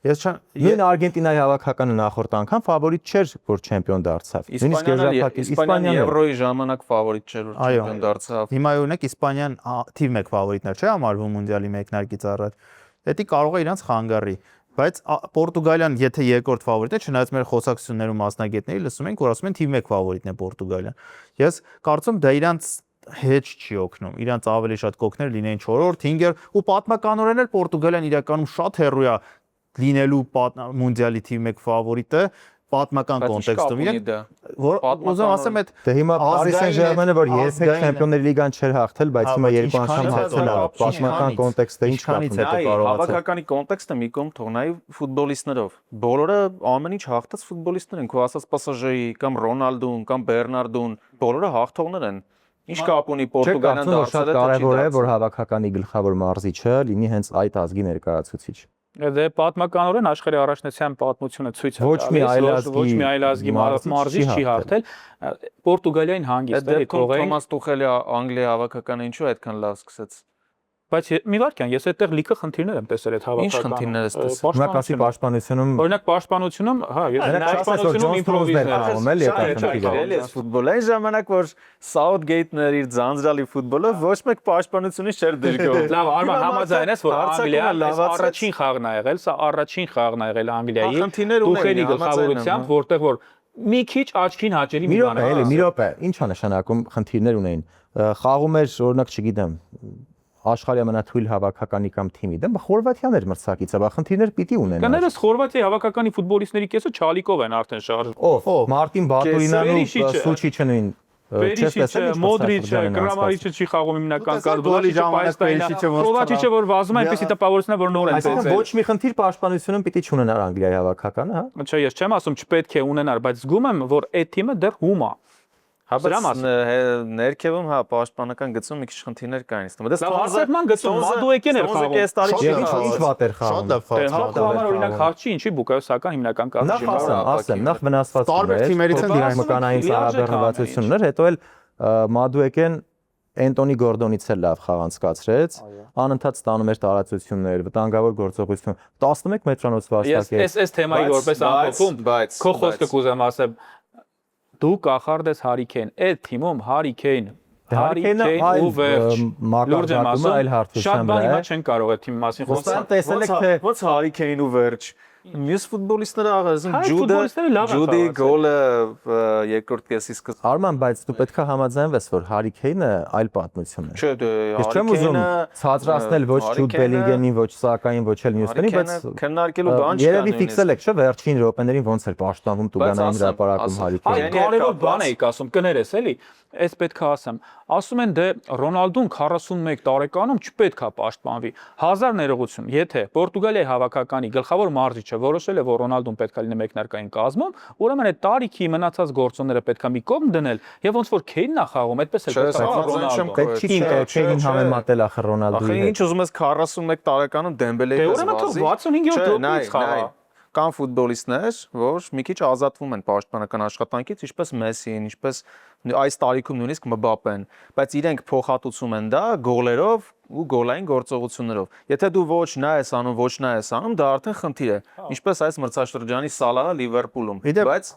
D: Ես չեմ
B: Նույն Արգենտինայի հավաքականը նախորդ անգամ ֆավորիտ չէր, որ չեմպիոն դարձավ։
C: Իսպանիան Եվրոյի ժամանակ ֆավորիտ չէր, որ չեմպիոն դարձավ։
D: Հիմա օրինակ Իսպանիան թիվ 1 ֆավորիտներ չէ համարվում մունդիալի մեկնարկից առաջ։ Դա կարող է իրանց խանգարի, բայց Պորտուգալիան եթե երկրորդ ֆավորիտն է, չնայած մեր խոսակցություններում մասնագետների լսում ենք, որ ասում են թիվ 1 ֆավորիտն է Պորտուգալիան։ Ես կարծում դա իրանց հետ չի օգնում։ Իրանց ավելի շատ կօգներ լինեին 4-րդ, 5-րդ ու պատմականորեն էլ Պորտուգալիան իրականում շատ հեռու է լինելու մունդիալի թիվ 1 ֆավորիտը պատմական կոնտեքստում իրենք որ ուզում ասեմ այդ
B: դե հիմա Paris Saint-Germain-ը որ երբեք Չեմպիոնների լիգան չէր հաղթել, բայց հիմա երկու անգամ հաղթել է, պատմական կոնտեքստը ինչ կապ ունի
C: հավաքականի կոնտեքստը մի կողմ թողնայի ֆուտբոլիստներով բոլորը ամեն ինչ հաղթած ֆուտբոլիստներ են, քո ասած PSG-ի կամ Ռոնալդոն կամ Բերնարդոն բոլորը հաղթողներ են։ Ինչ կապ ունի Պորտուգալիան դարձել է,
B: կարևոր է որ հավաքականի գլխավոր մարզիչը լինի հենց այդ ազգի ներկայացուցիչ։
A: Դե պատմականորեն աշխարհի առաջնության պատմությունը ցույց է
B: տալիս,
A: ոչ մի այլ ազգի մարզիչ չի հաղթել, Պորտուգալիային հանգիստ է թողել։
C: Թոմաս Տուխելի Անգլիայի հավաքականը ինչու այդքան լավ սկսեց։
A: Բայց մի վարքյան, ես այդտեղ լիքը խնդիրներ եմ տեսել այդ հավաքականում։
C: Ինչ խնդիրներ ես տեսել։
B: Օրինակ ասի պաշտպանությունում,
A: օրինակ պաշտպանությունում, հա, ես պաշտպանությունում իմպրովիզներ
B: անում էլի այդ խնդիրը։
C: Ես ֆուտբոլային ժամանակ որ Southgate-ն էր իր ձանձրալի ֆուտբոլը, ոչ մեկ պաշտպանությունից չէր դժգոհ։
A: Լավ, Արման համաձայն ես, որ Անգլիան առաջին խաղն է եղել, սա առաջին խաղն է եղել Անգլիայի Տուխելի գլխավորությամբ, որտեղ որ մի քիչ աչքին հաճելի մի բան է։
B: Մի րոպե, ի՞նչ է նշանակում խնդիրներ ունեին։ Խաղում էր, օրինակ, չգիտեմ, աշխարհի ամենաթույլ հավաքականի կամ թիմի դեմ Խորվաթիան էր մրցակիցը, բա խնդիրներ պիտի ունենա։
A: Կներես Խորվաթիայի հավաքականի ֆուտբոլիստների կեսը Չալիկով են արդեն շարժ։
B: Ով Մարտին Բատուրինան ու Սուչիչը նույն
A: Պերիշիչը, Մոդրիչը, Կրամարիչը չի խաղում հիմնական կարգի ժամանակ Պրովաչիչը որ վազում է, այնպեսի տպավորությունն է, որ նոր են
B: ծեծել։ Ոչ մի խնդիր պաշտպանությունում պիտի չունենար Անգլիայի հավաքականը, հա։
A: Չէ, ես չեմ ասում չպետք է ունենար, բայց զգում եմ, որ այդ թիմը դեռ հում է։
C: Հա, բայց ներքևում հա պաշտպանական գծում մի քիչ խնդիրներ կային, իստում։ Դες
A: Արսեփման գծում Մադուեկեն էր խաղում։
B: Ինչ վատ էր խաղում։
A: Շատ համար օրինակ խաղ չի, ինչի Բուկայոսական հիմնական կազմի
B: ասեմ, նախ վնասվածքներ։
D: տարբեր թիմերից են դրանք
B: մկանային ծառաբեռնվածություններ, հետո էլ Մադուեկեն Էնտոնի Գորդոնից էլ լավ խաղ անցկացրեց, անընդհատ ստանում էր տարածություններ, վտանգավոր գործողություն, 11 մետրանոց վաստակեր։
A: Այս թեմայի որպես ամփոփում, քո խոսքը կուզեմ ասեմ, դու կախարդ ես Հարի Քեյն, այդ թիմում Հարի Քեյն ու վերջ
B: մակարդակում այլ հարթության վրա։
A: Շատ բան հիմա չեն կարող այդ թիմի մասին խոսալ։
B: Տեսել եք թե
C: ո՞նց Հարի Քեյն ու վերջ։ Մյուս ֆուտբոլիստները ասեմ
A: Հայ ֆուտբոլիստները լավ են
C: Ջուդի
A: խաղացել։
C: գոլը երկրորդ կեսի սկզբում։
B: Արման, բայց դու պետքա համաձայնվես, որ Հարի Քեյնը այլ պատմություն է։
C: Չէ, դե
B: Ես չեմ ուզում ցածրացնել ոչ Ջուդ Բելինգեմին, ոչ Սակային, ոչ էլ մյուսներին, բայց
C: քննարկելու բան չկա։
B: երևի ֆիքսել եք, չէ՞, վերջին րոպեներին ոնց էր պաշտպանվում Տուգանային հրապարակում Հարի
A: Այդ
B: Քեյնը։
A: կարևոր բան էիք ասում, կներես էլի։ Այս պետք է ասեմ։ Ասում են դե Ռոնալդուն 41 տարեկանում չպետք է պաշտպանվի։ Հազար ներողություն, եթե Պորտուգալիայի հավաքականի գլխավոր մարզիչը որոշել է, որ Ռոնալդուն պետք է լինի մեկնարկային կազմում, ուրեմն այդ տարիքի մնացած գործոնները պետք է մի կողմ դնել եւ ոնց որ Քեյնն է խաղում, այդպես էլ պետք է Ռոնալդուն։
B: Պետք չի Քեյնին համեմատել ախր Ռոնալդուի
C: Ախր
B: հետ։
C: ինչ ուզում ես 41 տարեկանում Դեմբելեի
A: Դե ուրեմն թող 65-րդ րոպեից խաղա։
C: Կան ֆուտբոլիստներ, որ մի քիչ ազատվում են պաշտպանական աշխատանքից, ինչպես Մեսին, ինչպես այս տարիքում նույնիսկ Մբապեն, բայց իրենք փոխհատուցում են դա գոլերով ու գոլային գործողություններով։ Եթե դու ոչ նա ես անում, ոչ նա ես անում, դա արդեն խնդիր է։ Ինչպես այս մրցաշրջանի Սալահը Լիվերպուլում, բայց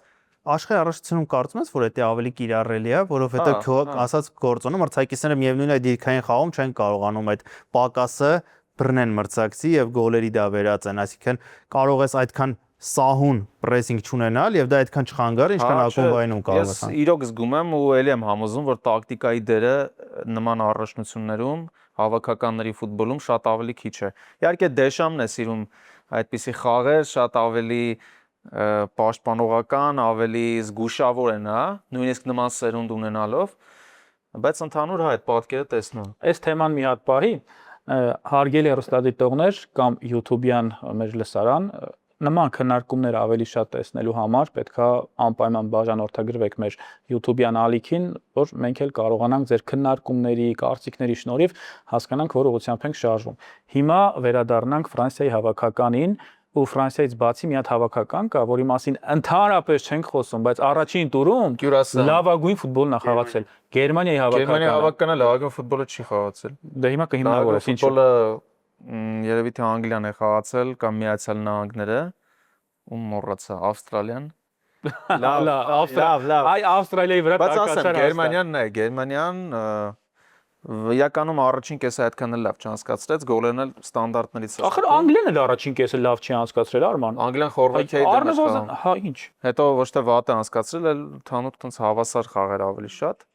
D: Աշխարհի առաջացնում կարծում ես, որ դա ավելի կիրառելի է, որովհետեւ քո ասած գործոնը մրցակիցները միևնույն է դիրքային խաղում չեն կարողանում այդ պակասը բռնեն մրցակցի եւ գոլերի դա վերածեն, այսինքն կարող ես այդքան սահուն պրեսինգ չունենալ եւ դա այդքան չխանգարի, ինչքան ակումբայինում կարող ես։
C: Ես իրոք զգում եմ ու ելի եմ համոզում, որ տակտիկայի դերը նման առաջնություններում հավաքականների ֆուտբոլում շատ ավելի քիչ է։ Իհարկե Դեշամն է սիրում այդպիսի խաղեր, շատ ավելի պաշտպանողական, ավելի զգուշավոր է նա, նույնիսկ նման սերունդ ունենալով, բայց ընդհանուր այդ պատկերը տեսնում։
A: Այս թեման մի հատ պահի հարգելի հեռուստադիտողներ կամ YouTube-յան մեր լսարան նման քննարկումներ ավելի շատ տեսնելու համար պետքա անպայման բաժանորդագրվեք մեր YouTube-յան ալիքին, որ մենք էլ կարողանանք ձեր քննարկումների, կարծիքների շնորհիվ հասկանանք, որ ուղղությամբ ենք շարժվում։ Հիմա վերադառնանք Ֆրանսիայի հավաքականին ու Ֆրանսիայից բացի մի հատ հավաքական կա, որի մասին ընդհանրապես չենք խոսում, բայց առաջին տուրում լավագույն ֆուտբոլն է խաղացել։ Գերմանիայի
C: հավաքականը լավագույն ֆուտբոլը չի խաղացել։
A: Դե հիմա կհիմնավորես ինչ
C: ֆուտբոլը երևի թե Անգլիան է խաղացել կամ Միացյալ Նահանգները, ում մոռացա, Ավստրալիան։
A: Լավ։ Այ Ավստրալիայի վրա
C: տակացար Գերմանիան, Գերմանիան իրականում առաջին կեսը այդքան էլ լավ չանցկացրեց, գոլերն էլ ստանդարտներից։
A: Ախր Անգլիան էլ առաջին կեսը լավ չի անցկացրել, Արման։
C: Անգլիան Խորվաթիայի դեմ է խաղում։
A: Հա, ինչ։
C: Հետո ոչ թե վատ է անցկացրել, այլ թանուր տենց հավասար խաղեր ավելի շատ։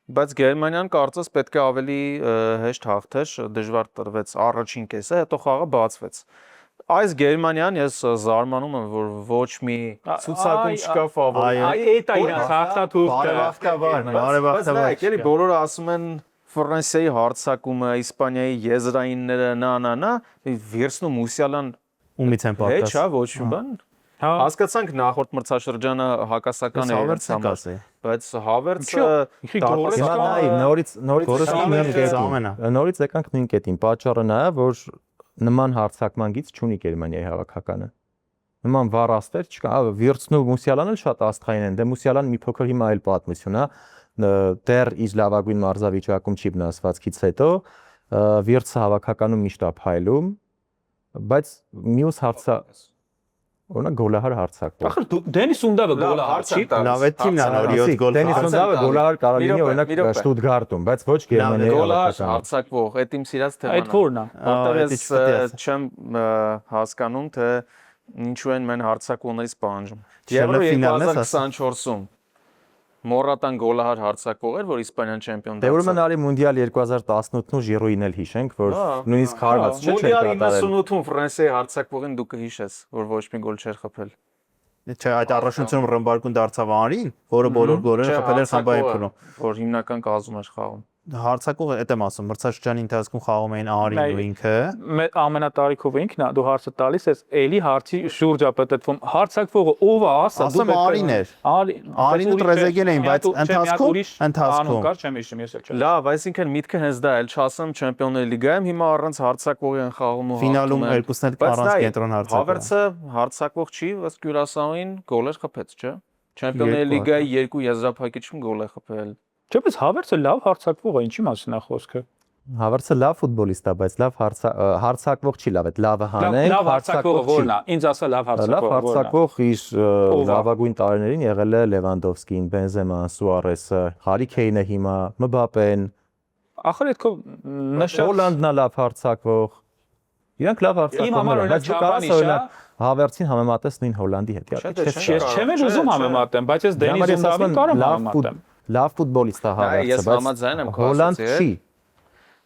C: Բայց Գերմանիան կարծես պետք է ավելի հեշտ հաղթեր, դժվար տրվեց առաջին կեսը, հետո խաղը բացվեց։ Այս Գերմանիան ես զարմանում եմ, որ ոչ մի ցուցակում չկա ֆավորիտ։
A: Այդ է իրան հաղթաթուղթը։
D: Բարեբախտաբար։
C: Էլի բոլորը ասում են Ֆրանսիայի հարձակումը, Իսպանիայի եզրայինները, նա, Վիրսն ու Մուսիալան
D: ումից են պատկաս։
C: Հեչ, ոչ մի բան։ Հասկացանք նախորդ մրցաշրջանը հակասական է իրենց համար, բայց Հավերցը
B: նորից եկանք նույն կետին, պատճառը նա է, որ նման հարձակման գիծ չունի Գերմանիայի հավաքականը։ Նման վառ աստղեր չկա, Վիրցն ու Մուսիալան էլ շատ աստղային են, դե Մուսիալան մի փոքր հիմա այլ պատմություն է, դեռ իր լավագույն մարզավիճակում չի վնասվածքից հետո, Վիրցը հավաքականում միշտ է փայլում, բայց մյուս օրինակ գոլահար հարձակվող։
A: Ախր Դենիս Ունդավը գոլահար չի։
D: Լավ է թիմն է նոր 7 գոլ։
B: Դենիս Ունդավը գոլահար կարող լինի օրինակ Շտուտգարտում, բայց ոչ Գերմանիայի
C: գոլահար հարձակվող, այդ իմ սիրած թեման է։
A: Այդ որն է։
C: Որտեղ ես չեմ հասկանում, թե ինչու են մեն հարձակողներից պահանջում։ Եվրո 2024-ում Մորատան գոլահար հարձակվող էր, որ Իսպանիան չեմպիոն
B: դարձավ։ Դե ուրեմն արի մունդիալ 2018-ում Ժիրոին էլ հիշենք, որ նույնիսկ հարված չէ
C: մունդիալ 98-ում Ֆրանսիայի հարձակվողին դու կհիշես, որ ոչ մի գոլ չէր խփել։
D: Չէ, այդ առաջնությունում Ռմբարկուն դարձավ Անրին, որը բոլոր գոլերը խփել էր Խմբայի փուլում,
C: որ հիմնական կազմում էր խաղում։
D: Հարձակողը այդ եմ ասում, մրցաշրջանի ընթացքում խաղում էին Անրին ու ինքը։
A: Ամենատարիքով ինքն է, դու հարցը տալիս ես, էլի հարցի շուրջ է պատտվում։ Հարձակվողը ով է, ասա,
D: դու Անրին էր։ Անրին ու Տրեզեգեն էին, բայց ընթացքում
A: կար չեմ հիշում ես էլ։
C: Լավ, այսինքն միտքը հենց դա էլ չասեմ Չեմպիոնների լիգայում հիմա առանց հարձակվողի են խաղում ու
D: ֆինալում երկուսն էլ առանց կենտրոն հարձակվող։
C: Հավերցը հարձակվող չի, ըստ Կյուրասաուին գոլեր խփեց, չէ՞։ Չեմպիոնների լիգայի 2 եզրափակիչում գոլ է խփել։
A: Չէ՞ բայց Հավերցը լավ հարձակվող է, ինչի մասին է խոսքը։
B: Հավերցը լավ ֆուտբոլիստ է, բայց լավ հարձակվող չի լավ, այդ լավը հանենք,
A: լավ հարձակվողը որն է։ Ինձ ասա լավ հարձակվողը։
B: Լավ հարձակվող իր լավագույն տարիներին եղել է Լևանդովսկին, Բենզեման, Սուարեսը, Հարի Քեյնը հիմա, Մբապեն։
A: Ախր այդքո նշած
B: Հոլանդն է լավ հարձակվող։ Իրանք լավ հարձակվողներ են, բայց չկարաս օրինակ Հավերցին համեմատես նույն Հոլանդի հետ։
A: Ես չեմ էլ ուզում համեմատեմ, բայց ես Դենիս Զունդավին կարող համեմատեմ։
B: Լավ ֆուտբոլիստ է Հավերցը,
C: Ես համաձայն եմ
B: Հոլանդ չի։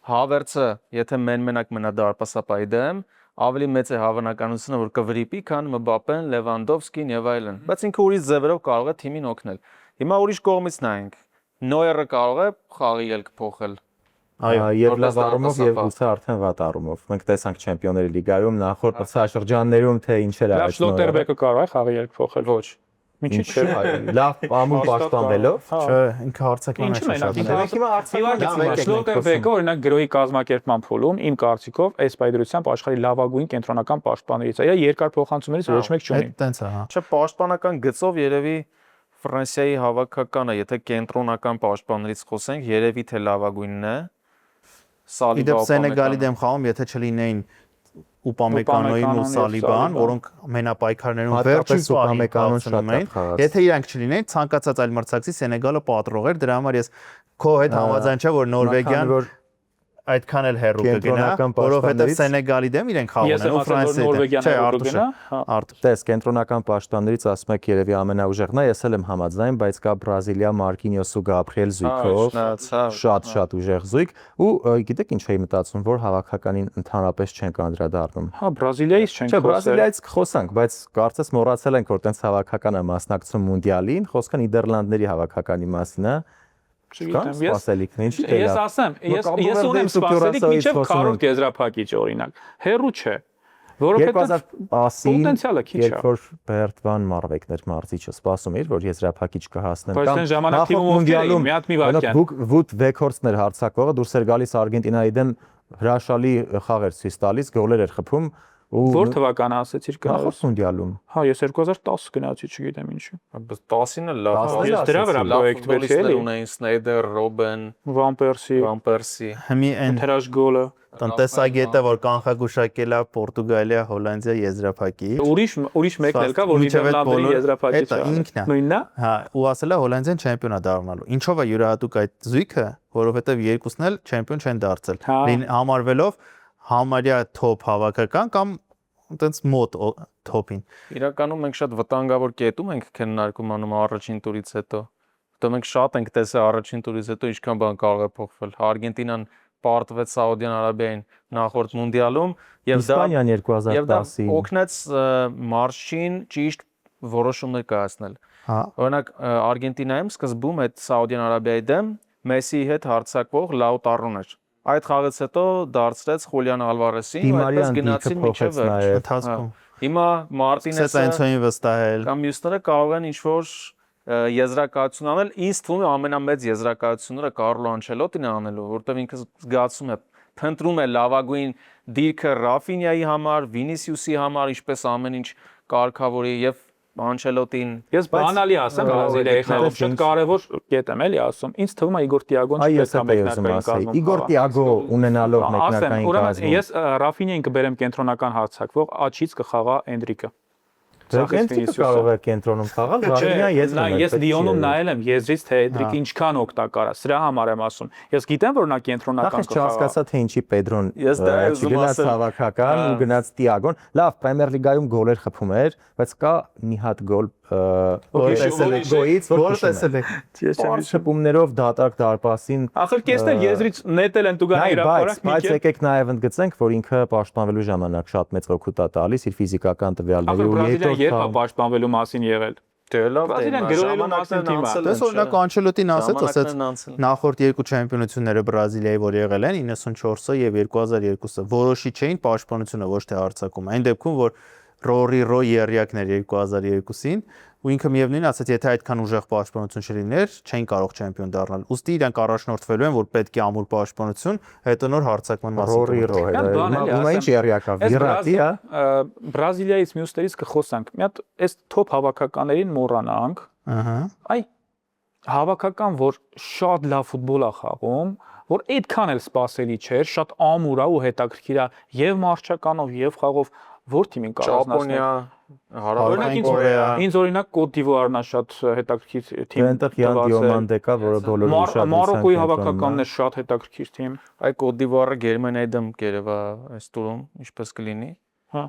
C: Հավերցը, եթե մենակ մնա դարպասապայի դեմ, ավելի մեծ է հավանականությունը, որ կվրիպի, քան Մբապեն, Լևանդովսկին եւ այլն։ Բայց ինքը ուրիշ ձևերով կարող է թիմին օգնել։ Հիմա ուրիշ կողմից նայենք։ Նոյերը կարող է խաղի ելք փոխել։
B: Այո, եւ լավ առումով եւ գուցե արդեն վատ առումով։ Մենք տեսանք Չեմպիոնների լիգայում նախորդ մրցաշրջաններում թե ինչեր է
A: Լավ Շլոտերբեկը կարող է խաղի ելք փոխել, ոչ։ Ինչի՞ չէ։
B: Լավ ամուր պաշտպանվելով,
D: Չէ, ինքը հարցական է շատ։
A: Շլոտերբեկը օրինակ գրոյի կազմակերպման փուլում իմ կարծիքով այս պայդրությամբ աշխարհի լավագույն կենտրոնական պաշտպաններից է, երկար փոխանցումներից ոչ մեկ չունի։
D: Տենց է, հա։
C: Չէ, պաշտպանական գծով երևի Ֆրանսիայի հավաքականը, եթե կենտրոնական պաշտպաններից խոսենք, երևի թե լավագույնն է։
D: Իդեպ Սենեգալի դեմ խաղում, եթե չլինեին Ուպամեկանոին ու Սալիբան, որոնք մենապայքարներում վերջին պահին փոխվում էին, եթե իրանք չլինեին, ցանկացած այլ մրցակցի Սենեգալը պատրող էր, դրա համար ես քո հետ համաձայն չեմ, որ Նորվեգիան այդքան էլ հեռու կգնա, որովհետև Սենեգալի դեմ իրենք խաղ ունեն ու Ֆրանսիայի դեմ։ Չէ, Արտուշը։
B: Տես կենտրոնական պաշտպաններից ասում եք երևի ամենաուժեղն է, ես էլ եմ համաձայն, բայց կա Բրազիլիա Մարկինյոս ու Գաբրիել զույգով, շատ ուժեղ զույգ ու գիտեք ինչ էի մտածում, որ հավաքականին ընդհանրապես չենք անդրադառնում։
A: Հա, Բրազիլիայից չենք
B: Չէ, Բրազիլիայից կխոսանք, բայց կարծես մոռացել ենք, որ տենց հավաքական է մասնակցում մունդիալին, խոսքը Նիդերլանդների հավաքականի մասին է։
A: Չգիտեմ,
B: ես
A: ասեմ, ես ունեմ սպասելիք մինչև քառորդ եզրափակիչ օրինակ։ Հերու չէ, որովհետև
B: 2010-ին
A: պոտենցիալը քիչ է։
B: երբ որ Բերտվան Մարվեկներ մարզիչը սպասում էր, որ եզրափակիչ կհասնեն
A: բայց այն ժամանակ թիմում մունդիալում մի հատ մի վարքյան
B: Վուտ Վեքհորստներ հարցակվողը դուրս էր գալիս Արգենտինայի դեմ հրաշալի խաղ էր ցույց տալիս, գոլեր էր խփում
A: Որ թվականը ասեցիր գնալու։
B: Նախորդ մունդիալում։
A: Հա, ես 2010 գնացի, չգիտեմ ինչի։
C: Բայց 10-ին էլ լավ։
A: Ես դրա վրա պրոյեկտվել չէ, էլի
C: ունեին Սնեյդեր, Ռոբեն,
A: Վան Պերսի,
D: Հիմի այն
A: Թերաշ գոլը։
D: տնտեսագետը, որ կանխագուշակել է Պորտուգալիա, Հոլանդիա եզրափակիչ։
A: Ուրիշ մեկն էլ կա, որ Նիդերլանդների եզրափակիչ է։
D: Ինքն է։
A: Նույնն է։
D: Հա, ու ասել է Հոլանդիան չեմպիոն է դառնալու։ Ինչով է յուրահատուկ այդ զույգը, որովհետև երկուսն էլ չեմպիոն չեն դարձել։ Համարվելով համարյա թոփ հավաքական կամ այնտենց մոտ թոփին։
C: Իրականում մենք շատ վտանգավոր կետում ենք քննարկում անում առաջին տուրից հետո։ Որտեղ մենք շատ ենք տեսել առաջին տուրից հետո ինչքան բան կարող է փոխվել։ Արգենտինան պարտվեց Սաուդյան Արաբիային նախորդ մունդիալում եւ
B: Իսպանիան 2010-ին
C: օգնեց մարշին ճիշտ որոշումներ կայացնել։
D: Հա։
C: Օրինակ Արգենտինայում սկզբում այդ Սաուդյան Արաբիայի դեմ Մեսսիի հետ հարձակվող Լաուտարոն էր։ Այդ խաղից հետո դարձրեց Խուլիան Ալվարեսին ու այդպես գնացին մինչև
D: ընթացքում։
C: Հիմա Մարտինեսը
D: Սենցոյին վստահել
C: կամ մյուսները կարող են ինչ-որ եզրակացություն անել, ինձ թվում է ամենամեծ եզրակացությունները Կարլո Անչելոտին է անելու, որտեղ ինքը զգացում է, փնտրում է լավագույն դիրքը Ռաֆինյայի համար, Վինիսիուսի համար, ինչպես ամեն ինչ կարգավորի եւ Անչելոտին։
A: Ես բանալի ասեմ Բրազիլիայի խաղով շատ կարևոր կետ եմ էլի ասում։ Ինձ թվում է Իգոր Տիագոն
B: չպետք է մեկնարկային կազմում։ Իգոր Տիագո ունենալով մեկնարկային կազմում։
A: Ես Ռաֆինյային կբերեմ կենտրոնական հարձակվող, աչից կխաղա Էնդրիկը։
B: Էնդրիկը կարող է կենտրոնում խաղալ, Ռաֆինյան
A: ես Լիոնում նայել եմ եզրից թե Էնդրիկը ինչքան օգտակար է, սրա համար եմ ասում։ Ես գիտեմ որ նա կենտրոնական
B: կխաղա։ Չհասկացա թե ինչի Պետրոն
C: չգնաց
B: հավաքական ու գնաց Տիագոն։ Լավ, Պրեմիեր լիգայում գոլեր խփում էր, բայց կա մի հատ գոլ որ տեսել եք գոյից, որ տեսել եք։ Շփումներով դատարկ դարպասին։
A: Ախր կեսներ եզրից նետել են դուգան հրապարակ մի
B: բայց եկեք նաև ընդգծենք, որ ինքը պաշտպանվելու ժամանակ շատ մեծ օգուտ է տալիս իր ֆիզիկական տվյալների ու
A: երբ է պաշտպանվելու մասին եղել։
C: Դե լավ է,
D: դες օրինակ Անչելոտին ասեց նախորդ երկու չեմպիոնությունները Բրազիլիայի որ եղել են 94-ը եւ 2002-ը որոշի չէին պաշտպանությունը ոչ թե հարձակումը։ Այն դեպքում որ Ռորի երիակներ 2002-ին ու ինքը միևնույն ասաց եթե այդքան ուժեղ պաշտպանություն չլիներ չէին կարող չեմպիոն դառնալ։ Ուստի իրանք առաջնորդվելու են որ պետք է ամուր պաշտպանություն, հետո նոր հարձակման մասին։
B: Հիմա ինչ երիակա Վիրատի է։
A: Բրազիլիայից մյուսներից կխոսանք։ Մի հատ այս թոփ հավաքականներին մոռանանք։
D: Ահա։
A: Այ հավաքական որ շատ լավ ֆուտբոլ է խաղում, որ այդքան էլ սпасելի չէր, շատ ամուր է ու հետաքրքիր է եւ մարշչականով եւ խաղով որ թիմին կառուցնասնել։
C: Հարավային Կորեա։
A: Ինձ օրինակ Կոտ դիվուարն է շատ հետաքրքիր թիմ։
B: Այնտեղ Յան Դիոմանդե կա, որը բոլորը շատ
A: Մարոկոյի հավաքականն է շատ հետաքրքիր թիմ։
C: Այ Կոտ դիվուարը Գերմանիայի դեմ կերևա այս տուրում ինչպես կլինի։
A: Հա։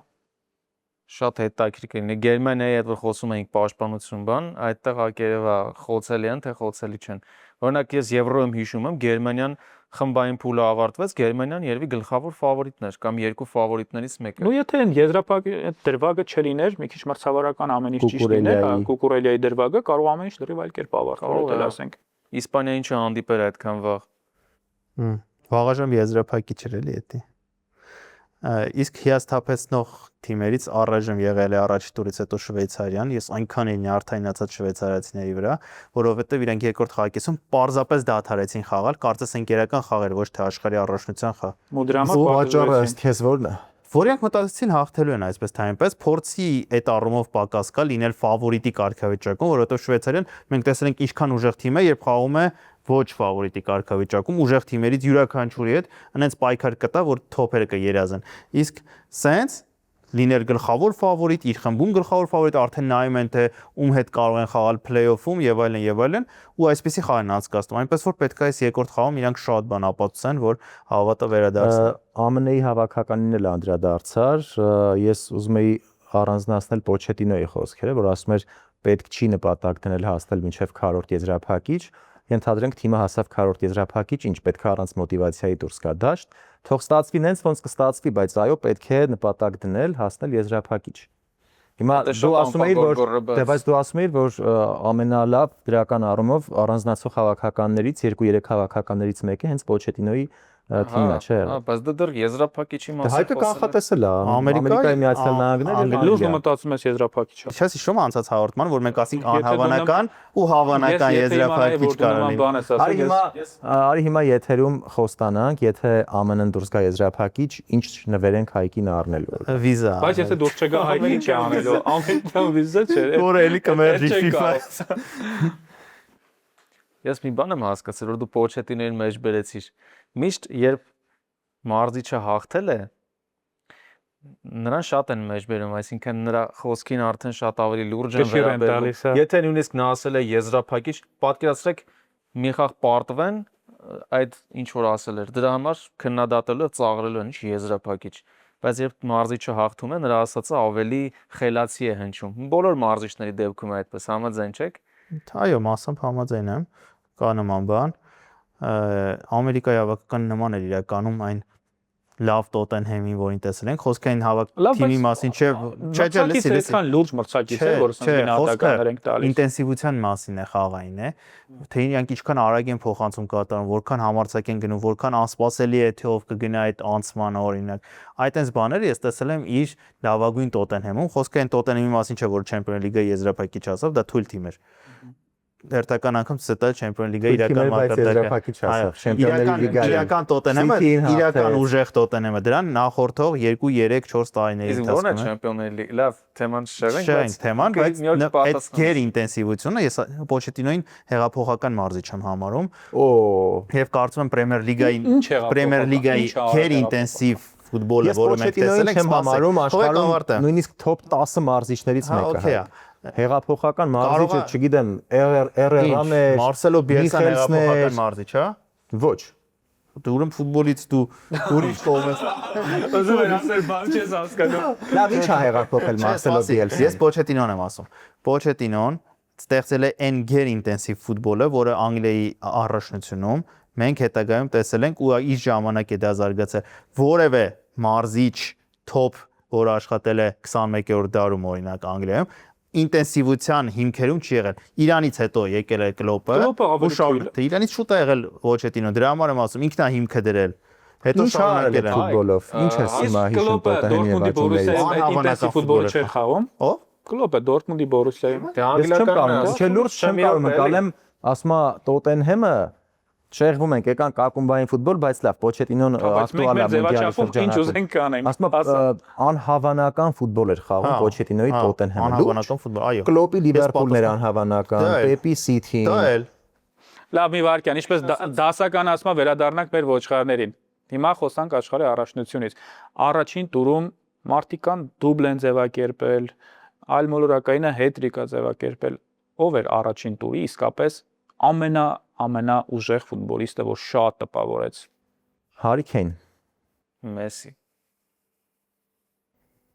C: շատ հետաքրքիր կլինի։ Գերմանիայի հետ որ խոսում էինք պաշտպանություն բան, այդտեղ ակերևա խոցելի են, թե խոցելի չեն։ Օրինակ ես Եվրոյում հիշում եմ, Գերմանիան խմբային փուլը ավարտվեց, Գերմանիան երևի գլխավոր ֆավորիտն էր կամ երկու ֆավորիտներից մեկը։
A: Ու եթե այն եզրափակի դրվագը չլիներ, մի քիչ մրցավարական ամեն ինչ ճիշտ լիներ, Կուկուրելիայի դրվագը կարող ամեն ինչ լրիվ այլ կերպ ավարտվել, ասենք։
C: Իսպանիային չհանդիպեր այդքան վաղ։
D: Վաղաժամ եզրափակի չէր էլի էդի։ Իսկ հիասթափեցնող թիմերից առայժմ եղել է առաջի տուրից հետո Շվեյցարիան, ես այնքան էի նյարդայնացած շվեյցարացիների վրա, որովհետև իրանք երկրորդ խաղակեսում պարզապես դադարեցին խաղալ, կարծես ընկերական խաղեր, ոչ թե աշխարհի առաջնության խաղ։
A: Ու դրա համար
B: պատճառը ըստ քեզ ո՞րն է։
D: Որոնք մտածեցին հաղթելու են այսպես թե այնպես, փորձի այդ առումով պակաս կա լինել ֆավորիտի կարգավիճակում, որովհետև Շվեյցարիան մենք տեսել ենք ինչքան ուժեղ թիմ է, երբ խաղում է ոչ ֆավորիտի կարգավիճակում, ուժեղ թիմերից յուրաքանչյուրի հետ այնց պայքար կտա, որ թոփերը կերազեն։ Իսկ սենց լինել գլխավոր ֆավորիտ, իր խմբում գլխավոր ֆավորիտ, արդեն նայում են թե ում հետ կարող են խաղալ փլեյ-օֆում եւ այլն, ու այսպեսի խաղ են անցկացնում։ Այնպես որ պետք է այս երկրորդ խաղում իրանք շատ բան ապացուցեն, որ հավատը վերադարձնեն։
B: ԱՄՆ-ի հավաքականին էլ անդրադարձար, ես ուզում եի առանձնացնել Պոչետինոյի խոսքերը, որ ասում էր պետք չի նպատակ դնել հասնել մինչև քառորդ եզրափակիչ, ենթադրենք թիմը հասավ քառորդ եզրափակիչ, ինչ պետք է առանց մոտիվացիայի դուրս գա դաշտ, թող ստացվի նենց ոնց կստացվի, բայց այո, պետք է նպատակ դնել հասնել եզրափակիչ։ Հիմա դու ասում էիր, բայց դու ասում էիր, որ ամենալավ դրական առումով առանձնացող հավաքականներից 2-3 հավաքականներից մեկը հենց Պոչետինոյի թիմն է, չէ՞։
C: Բայց դա դեռ եզրափակիչի մասին
B: հայտը կանխատեսել է Ամերիկայի Միացյալ Նահանգները
A: լուրջ մտածում ես եզրափակիչ։
D: Չես հիշում անցած հաղորդման, որ մենք ասինք անհավանական ու հավանական եզրափակիչ կարողանի։
B: Արի հիմա եթերում խոստանանք, եթե ԱՄՆ-ն դուրս գա եզրափակիչ, ինչ նվերենք Հայկին առնելու։
D: Վիզա։
A: Բայց եթե դուրս չգա Հայկին ինչ է անելու, ամենքան վիզա չէ։
D: Որը էլի կմերժի FIFA։
C: Ես մի բան եմ հասկացել, որ դու Պոչետինոյին մեջ բերեցիր։ Միշտ երբ մարզիչը հաղթել է, նրան շատ են մեջ բերում, այսինքն նրա խոսքին արդեն շատ ավելի լուրջ են վերաբերվում։ Եթե նույնիսկ նա ասել է եզրափակիչ, պատկերացրեք մի խաղ պարտվեն, այդ ինչ որ ասել էր, դրա համար քննադատելու, ծաղրելու են, ինչ եզրափակիչ։ Բայց երբ մարզիչը հաղթում է, նրա ասածը ավելի խելացի է հնչում։ Բոլոր մարզիչների դեպքում է այդպես, համաձայն չեք։
D: Այո, մասամբ համաձայն եմ, կա նման բան։ Ամերիկայի հավաքական նման էր իրականում այն լավ Տոտենհեմին, որին տեսել ենք, խոսքային թիմի մասին չէ,
A: լսի, այդքան լուրջ մրցակից է, որ ասենք գնահատականներ ենք տալիս։
D: Ինտենսիվության մասին է խաղային է, թե իրանք ինչքան արագ են փոխանցում կատարում, որքան համարձակ են գնում, որքան անսպասելի է թե ով կգնա այդ անցմանը օրինակ։ Այդ այնց բաները ես տեսել եմ իր լավագույն Տոտենհեմում, խոսքային Տոտենհեմի մասին չէ, որ Չեմպիոնս լիգայի եզրափակիչ ասավ, դա թույլ թիմ էր։ Հերթական անգամ ցտա Չեմպիոնս լիգայի իրական մակարդակը։ Իրական Տոտենհեմը, իրական ուժեղ Տոտենհեմը, դրան նախորդող 2, 3, 4 տարիների
C: ընթացքում։ Իսկ ո՞րն է Չեմպիոնս լիգ։ Լավ, թեման
D: շեղենք, բայց այդ գեր ինտենսիվությունը ես Պոչետինոյին հեղափոխական մարզիչ եմ համարում։ Եվ կարծում եմ Պրեմիեր լիգայի գեր ինտենսիվ ֆուտբոլը, որը մենք տեսել ենք,
B: համարում աշխարհում նույնիսկ top 10 մարզիչներից մեկը է։ Հեղափոխական մարզիչը, չգիտեմ, Էրերան է,
D: Մարսելո Բիելսան հեղափոխական մարզիչ, հա։
B: Ոչ։
D: Դու ուրեմն ֆուտբոլից դու ուրիշ կողմ ես։
A: Ուզում եմ ասել, բան չես հասկանում։
B: Լավ, ի՞նչ է հեղափոխել Մարսելո Բիելսան։
D: Ես Պոչետինոն եմ ասում։ Պոչետինոն ստեղծել է այն գեր ինտենսիվ ֆուտբոլը, որը Անգլիայի առաջնությունում մենք հետագայում տեսել ենք ու իր ժամանակ է դա զարգացել։ Որևէ մարզիչ top, որ աշխատել է 21-րդ դարում օրինակ Անգլիայում, ինտենսիվության հիմքերում չի եղել։ Իրանից հետո եկել է Կլոպը, ու շարունակել։ Իրանից շուտ է եղել Պոչետինոն, դրա համար եմ ասում, ինքն է հիմքը դրել։ Հետո շարունակել է
B: ֆուտբոլով։ Ինչ է հիմա հիշում Տոտենհեմի
A: վաճառներից։ Ֆուտբոլը չէր խաղում։
D: Ո՞վ։
A: Կլոպը Դորտմունդի Բորուսիայում։
C: Դե անգլիական
B: չէ, լուրջ չեմ կարող ընկալեմ, ասում է Տոտենհեմը շեղվում ենք, եկան կակումբային ֆուտբոլ, բայց լավ, Պոչետինոն ակտուալ է մունդիալի շրջանակում։
A: Ինչ ուզենք կանենք։
B: Ասում անհավանական ֆուտբոլ էր խաղում Պոչետինոյի Տոտենհեմը։
D: Անհավանական ֆուտբոլ, այո։
B: Կլոպի Լիվերպուլն էր անհավանական, Պեպի Սիթին։
D: Դա էլ։
A: Լավ, մի վարքյան, ինչպես դասական ասма վերադառնանք մեր ոչխարներին։ Հիմա խոսանք աշխարհի առաջնությունից։ Առաջին տուրում մարտիկան դուբլ են ձևակերպել, Ալմոլորակայինը հետրիկ է ձևակերպել։ Ով էր առաջին տուրի իսկապես ամենա ուժեղ ֆուտբոլիստը, որ շատ տպավորեց։
B: Հարի Քեյն։
C: Մեսսի։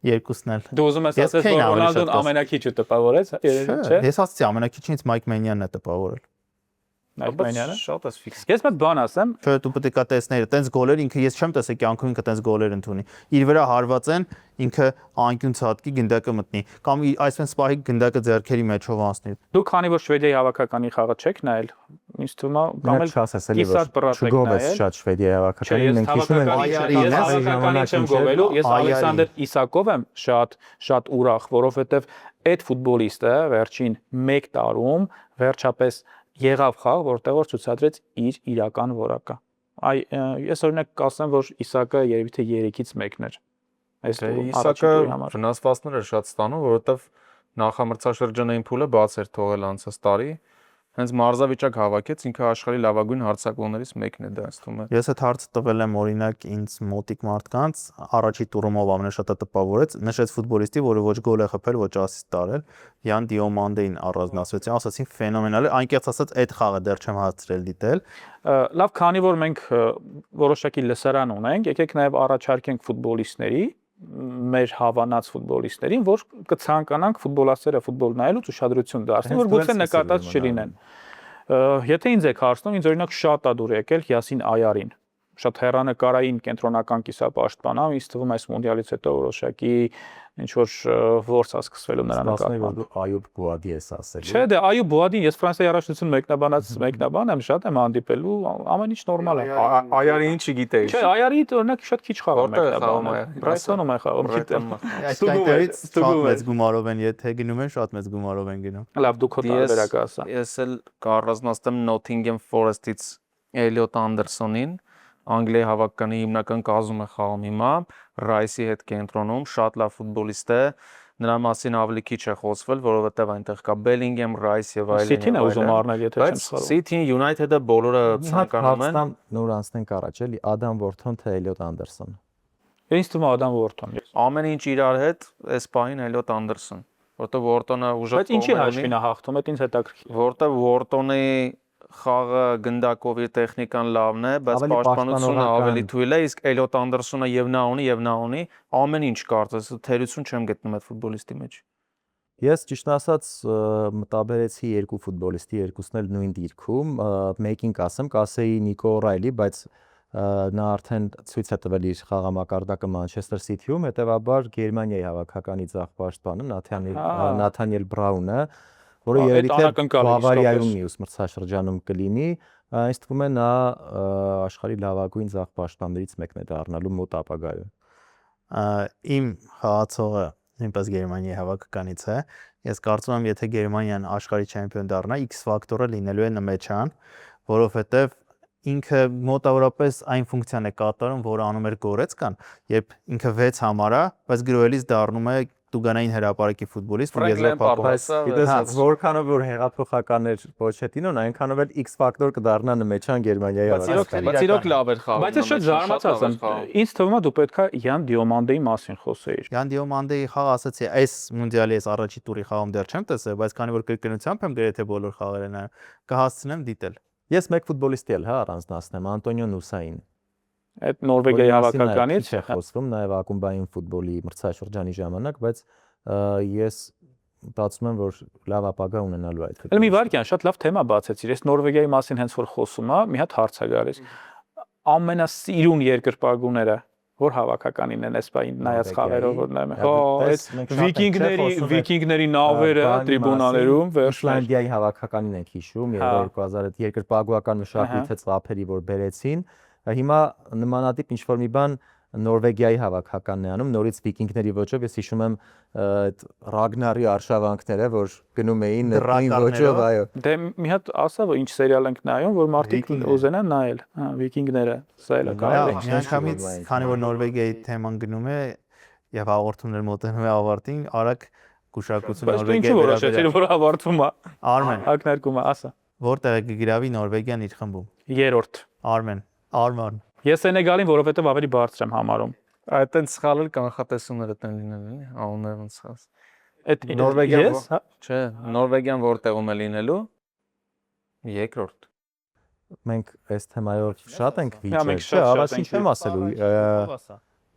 D: Երկուսն էլ։
A: Դու ուզում ես
D: Ես
A: ասես,
D: Քեյնը
A: որ
D: ավելի
A: Ռոնալդոն
D: շատ
A: ամենակիչը տպավորեց, չէ՞։
D: Ես ասացի ամենակիչից Մայք Մենյանն է տպավորել։
A: Մենյանը։
C: Շատ էս ֆիքս։
A: Ես մեկ բան ասեմ,
D: Չէ, դու պետք է կա տեսնել, տենց գոլեր ինքը ես չեմ տեսել կյանքում ինքը տենց գոլեր ընդունի։ Իր վրա հարված են, ինքը անկյուն ցածկի գնդակը մտնի, կամ այսպես սպահի գնդակը ձեռքերի մեջով անցնի։
A: դու քանի որ Շվեդիայի հավաքականի խաղը չեք նայել, ինձ թվում է կամ էլ
B: չասես էլի
A: կիսատ բռատ եք
B: չգով ես
A: նայել։
B: շատ Շվեդիայի հավաքականին,
A: Ես
B: մենք հիշում ենք
A: հավաքականի չեմ գովելու, ես Ալեքսանդր Իսակով եմ շատ ուրախ, որովհետև այդ ֆուտբոլիստը վերջին 1 տարում վերջապես եղավ խաղ, որտեղ որ ցուցադրեց իր իրական որակը։ Ես օրինակ կասեմ, որ Իսակը երևի թե 3-ից 1-ն էր։ Այս
C: Իսակը վնասվածքներ էր շատ ստանում, որովհետև նախամրցաշրջանային փուլը բաց էր թողել անցած տարի։ Հենց մարզավիճակ հավաքեց, ինքը աշխարհի լավագույն հարձակվողներից մեկն է, դա ինձ թվում է։
D: Ես այդ հարցը տվել եմ օրինակ ինձ մոտիկ մարդկանց, առաջի տուրումով ամենաշատը տպավորեց, նշեց ֆուտբոլիստի, որը ոչ գոլ է խփել, ոչ ասիստ տարել, Յան Դիոմանդեին առանձնացրեցին, ասացին ֆենոմենալ է, անկեղծ ասած այդ խաղը դեռ չեմ հասցրել դիտել։
A: Լավ, քանի որ մենք որոշակի լսարան ունենք, եկեք նաև առաջարկենք ֆուտբոլիստների մեր հավանած ֆուտբոլիստերին, որ կցանկանանք ֆուտբոլաստերը ֆուտբոլ նայելուց ուշադրություն դարձնեն, որ գուցե նկատած չլինեն։ Եթե ինձ եք հարցնում, ինձ օրինակ շատ է դուր եկել Յասին Այարին, շատ հեռանկարային կենտրոնական կիսապաշտպան է, ինձ թվում է այս մունդիալից հետո որոշակի ինչ որ որս է սկսվելու նրա նկատմամբ։
B: դու Այուբ Բուադի ես ասել։
A: Չէ, դե Այուբ Բուադին ես Ֆրանսիայի առաջնություն մեկնաբան եմ, շատ եմ հանդիպելու, ամեն ինչ նորմալ է։
C: Այարի ինչի գիտեի։
A: Չէ, Այարի օրինակ շատ քիչ խաղ է մեկնաբանը։ Բրայթոնում է խաղում, գիտեմ։
D: Այստեղից շատ մեծ գումարով են, եթե գնում են, շատ մեծ գումարով են գնում։
A: Լավ, դու քո տարբերակը ասա։
C: Ես էլ կառանձնացնեմ Nottingham Forest-ից Էլիոտ Անդերսոնին, Անգլիայի հավաքականի հիմնական կազմում է խաղում հիմա, Ռայսի հետ կենտրոնում, շատ լավ ֆուտբոլիստ է, նրա մասին ավելի քիչ է խոսվել, որովհետև այնտեղ կա Bellingham, Rice եւ այլն։
A: City-ն է ուզում առնել, եթե չեմ սխալվում։
C: City-ն, United-ը բոլորը ցանկանում են։
B: Նոր անցնենք առաջ էլի Ադամ Որթոն թե Էլիոտ Անդերսոն։
A: Ինձ թվում է Ադամ Որթոն։
C: Ամեն ինչ իրար հետ այս պահին Էլիոտ Անդերսոն, որտեղ Որտոնը ուժը
A: Բայց ինչի հաշվին է հաղթում, այդ ինձ հետաքրքիր։
C: Որտեղ Որտոնի խաղը գնդակով իր տեխնիկան լավն է, բայց պաշտպանությունը ավելի թույլ է, իսկ Էլիոտ Անդերսոնը եւ նա ունի ամեն ինչ կարծես, թերություն չեմ գտնում այդ ֆուտբոլիստի մեջ։
B: Ես ճիշտ ասած մտաբերեցի երկու ֆուտբոլիստի, երկուսն էլ նույն դիրքում, մեկին կասեի Նիկո Ռայլի, բայց նա արդեն ցույց է տվել իր խաղամակարդակը Մանչեսթեր Սիթիում, հետեւաբար Գերմանիայի հավաքականի ցախ պաշտպանը Նաթանիել Բրաունը, որը երևի թե Բավարիայում մյուս մրցաշրջանում կլինի, ինձ թվում է նա աշխարհի լավագույն ցախ պաշտպաններից մեկն է դառնալու մոտ ապագայում։
D: Իմ խաղացողը նույնպես Գերմանիայի հավաքականից է։ Ես կարծում եմ, եթե Գերմանիան աշխարհի չեմպիոն դառնա, X ֆակտորը լինելու է Նմեչան, որովհետև ինքը մոտավորապես այն ֆունկցիան է կատարում, որը անում էր Գորեցկան, երբ ինքը 6 համար է, բայց գրոհելիս դառնում է տուգանային հրապարակի ֆուտբոլիստ ու
B: եզրափակված։ Որքանով որ հեղափոխական էր Պոչետինոն, այնքանով էլ X ֆակտոր կդառնա Նմեչան Գերմանիայի
C: հավաքականի։ Բայց իրոք լավ էր խաղում։
A: Բայց ես շատ զարմացած եմ։ Ինձ թվում է դու պետքա Յան Դիոմանդեի մասին խոսեիր։
D: Յան Դիոմանդեի խաղը ասացի, այս մունդիալի այս առաջի տուրի խաղում դեռ չեմ տեսել, բայց քանի որ կրկնությամբ եմ գրեթե բոլոր խաղերը նայում, կհասցնեմ դիտել։
B: Ես մեկ ֆուտբոլիստի էլ առանձնացնեմ Անտոնիո Նուսային։
A: Այդ Նորվեգիայի հավաքականից
B: չէ խոսվում նաև ակումբային ֆուտբոլի մրցաշրջանի ժամանակ, բայց ես մտածում եմ, որ լավ ապագա ունենալու այդ։
A: Էլ մի վարքյան, շատ լավ թեմա բացեցիր։ Ես Նորվեգիայի մասին հենց որ խոսում եմ, մի հատ հարց է գալիս։ Ամենասիրուն երկրպագուները որ հավաքականին են այս բային նայած խաղերով որ նայում են։ Հո, այս վիկինգների նավերը տրիբունաներում
B: Իսլանդիայի հավաքականին ենք հիշում, 2000 երկրպագուական մշակույթը ծափերի որ բերեցին։ Հիմա նմանատիպ ինչ-որ մի բան Նորվեգիայի հավաքականն է անում, նորից վիկինգների ոճով, ես հիշում եմ այդ Ռագնարի արշավանքները, որ գնում էին նույն ոճով, այո։
A: Դե մի հատ ասա, որ ինչ սերիալ ենք նայում, որ մարդիկ ուզենան նայել, հա, վիկինգները, սա էլ է կարելի։
D: Միանգամից, քանի որ Նորվեգիայի թեման գնում է եւ հաղորդումներ մոտենում է ավարտին, արագ գուշակություն
A: Նորվեգիայի վերաբերյալ։ Որ ավարտվում է։
D: Արմեն,
A: ակնարկումը ասա։
D: Որտեղ է գրավի Նորվեգիան իր խմբում։
A: 3-րդ։
D: Արման։
A: Ես Սենեգալին, որովհետև ավելի բարձր եմ համարում։
C: Այդտենց սխալել կանխատեսումները տեն լինել էլի, անուններ ոնց ասած։
A: Այդ
C: Նորվեգիան, չէ, Նորվեգիան որտեղում է լինելու։ 2-րդ։
B: Մենք այս թեմայով շատ ենք վիճել, չէ, ավասին չեմ ասելու։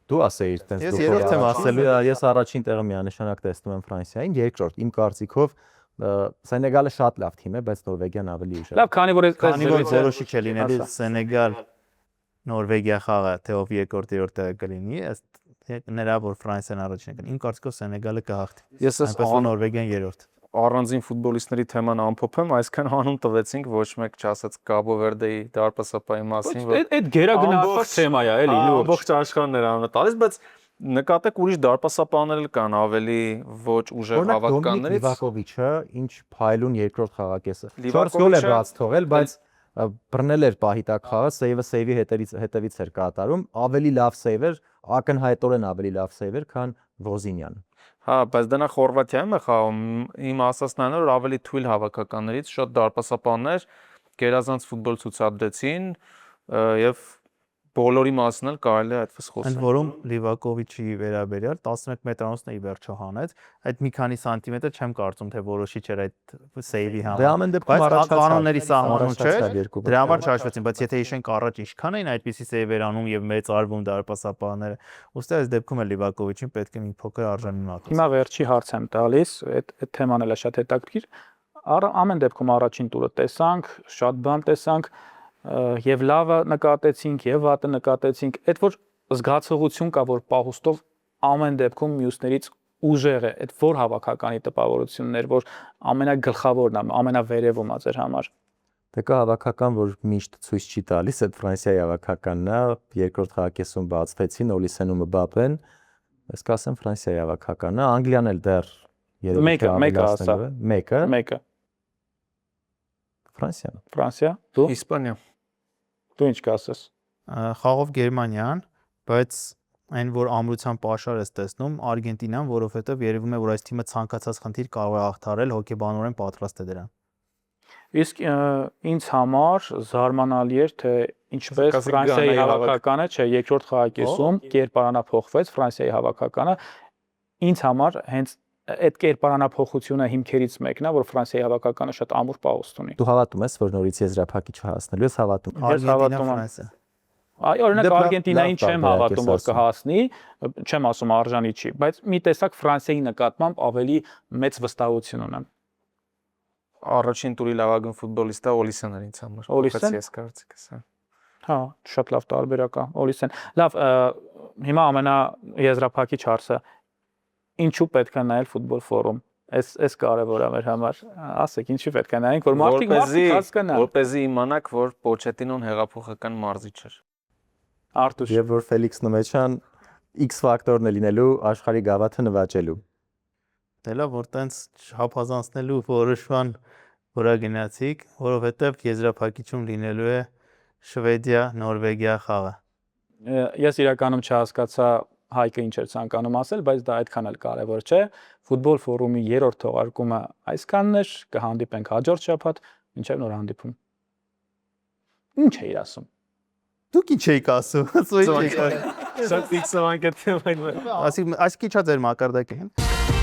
B: Դու ասեիր տենց
D: Ես երրորդ եմ ասելու,
B: ես առաջին տեղը միանշանակ տեսնում եմ Ֆրանսիային, երկրորդ իմ կարծիքով Սենեգալը շատ լավ թիմ է, բայց Նորվեգիան ավելի ուժեղ։
A: Լավ, քանի որ
D: որոշիչ է լինելու Սենեգալ Նորվեգիա խաղը, թե ով երկրորդ տեղը կլինի, ըստ նրա որ Ֆրանսիան առաջին է կլինի։ Իմ կարծիքով Սենեգալը կհաղթի։
C: Ես
D: Այնպես որ Նորվեգիան երրորդ։
C: առանձին ֆուտբոլիստների թեման ամփոփեմ, այսքան հանուն տվեցինք, ոչ մեկ չասաց Կաբո Վերդեի դարպասապայի մասին, որ
A: այդ գերագնահատված թեմա է, էլի, լուրջ։
C: ամբողջ աշխարհն էր անունը տալիս, բայց նկատեք ուրիշ դարպասապահներ էլ կան ավելի ոչ ուժեղ հավաքականներից։
B: Լիվակովիչը ինչ փայլուն երկրորդ խաղակեսը 4 գոլ է բաց թողել, բայց բռնել էր պահի տակ խաղը, սեյվի հետևից էր կատարում, ավելի լավ սեյվ էր, ակնհայտորեն ավելի լավ սեյվ էր, քան Ոզինյանը։
C: Հա, բայց դա նա Խորվաթիայում է խաղում։ Իմ ասածն այն է, որ ավելի թույլ հավաքականներից շատ դարպասապաններ գերազանց ֆուտբոլ ցուցադրեցին եւ բոլորի մասն էլ կարելի է այդպես խոսել։
D: Ընդ որում Լիվակովիչի վերաբերյալ 11 մետրանոցն է ի վերջո հանեց, այդ մի քանի սանտիմետր չեմ կարծում թե որոշիչ էր այդ սեյվի համար։
B: Դե ամեն դեպքում
D: առաջացավ կանոնների սահմանում չէ,
B: երկու
D: դրա համար չհաշվեցին, բայց եթե հիշենք առաջ ինչքան էին այդպիսի սեյվեր անում եւ մեծ արվում դարպասապահները, ուստի այս դեպքում էլ Լիվակովիչին պետք է մի փոքր արժանի մատուցել։
A: Հիմա վերջի հարց եմ տալիս, այդ թեման էլ է շատ հետաքրքիր։ Ամեն դեպքում առաջին տուրը տեսանք, շատ բան տեսանք, եւ լավը նկատեցինք, եւ վատը նկատեցինք, այդ որ զգացողություն կա, որ պահուստով ամեն դեպքում մյուսներից ուժեղ է, այդ որ հավաքականի տպավորությունն էր, որ ամենագլխավորն է, ամենավերևում է ձեր համար։
B: Դե կա հավաքական, որ միշտ ցույց չի տալիս, այդ Ֆրանսիայի հավաքականն է, երկրորդ խաղակեսում բացվեցին Օլիսեն ու Մբապեն, ես կասեմ Ֆրանսիայի հավաքականն է, Անգլիան էլ դեռ
A: Մեկը ասա։
B: Մեկը Ֆրանսիան։
A: Ֆրանսիա, դու
C: Իսպանիա։
A: դու ինչ կասես։
D: Խաղով Գերմանիան, բայց այն որ ամրության պաշար ես տեսնում Արգենտինան, որովհետև երևում է որ այս թիմը ցանկացած խնդիր կարող է հաղթարել, հոգեբանորեն պատրաստ է դրան։
A: Իսկ ինձ համար զարմանալի էր, թե ինչպես Ֆրանսիայի հավաքականը, չէ, երկրորդ խաղակեսում կերպարանափոխվեց Ֆրանսիայի հավաքականը։ Ինձ համար հենց այդ կերպարանափոխությունը հիմքերից մեկն է, որ Ֆրանսիայի հավաքականը շատ ամուր պահոստ ունի։
B: Դու հավատում ես, որ նորից եզրափակիչ չհասնելու, ես հավատում։
A: Հավատում եմ։ Այ օրինակ Արգենտինային չեմ հավատում, որ կհասնի, չեմ ասում արժանի չի, բայց մի տեսակ Ֆրանսիայի նկատմամբ ավելի մեծ վստահություն ունեմ։
C: Առաջին տուրի լավագույն ֆուտբոլիստը Օլիսեն էր ինձ համար։
A: Օլիսեն։
C: Ես կարծիքս։
A: Հա, շատ լավ տարբերակ է Օլիսեն։ Լավ, հիմա ամենաեզրափակիչ հարցը ինչու պետք է նայել ֆուտբոլ ֆորում։ Այս կարևոր է մեր համար։ Ասեք, ինչու պետք է նայենք, որ մարդիկ հասկանան։
C: Որպեսզի իմանաք, որ Պոչետինոն հեղափոխական մարզիչ էր։
A: Արտուշ։
B: Եվ որ Ֆելիքս Նմեչյան X ֆակտորն է լինելու աշխարհի գավաթը նվաճելու։
D: Դե լավ, որ տենց չափազանցնելու որոշման վրա գնացիք, որովհետև եզրափակիչում լինելու է Շվեդիա, Նորվեգիա խաղը։
A: Ես իրականում չհասկացա Հայկը ինչ էր ցանկանում ասել, բայց դա այդքան էլ կարևոր չէ։ Ֆուտբոլ ֆորումի երրորդ թողարկումը այսքանն էր, կհանդիպենք հաջորդ շաբաթ, մինչև նոր հանդիպում։ Ինչ էիր ասում։
D: Դուք ինչ եք ասում։
C: Շատ ֆիքսը անկետ։
D: Այսինքն, այսինքն իչա ձեր մակարդակը։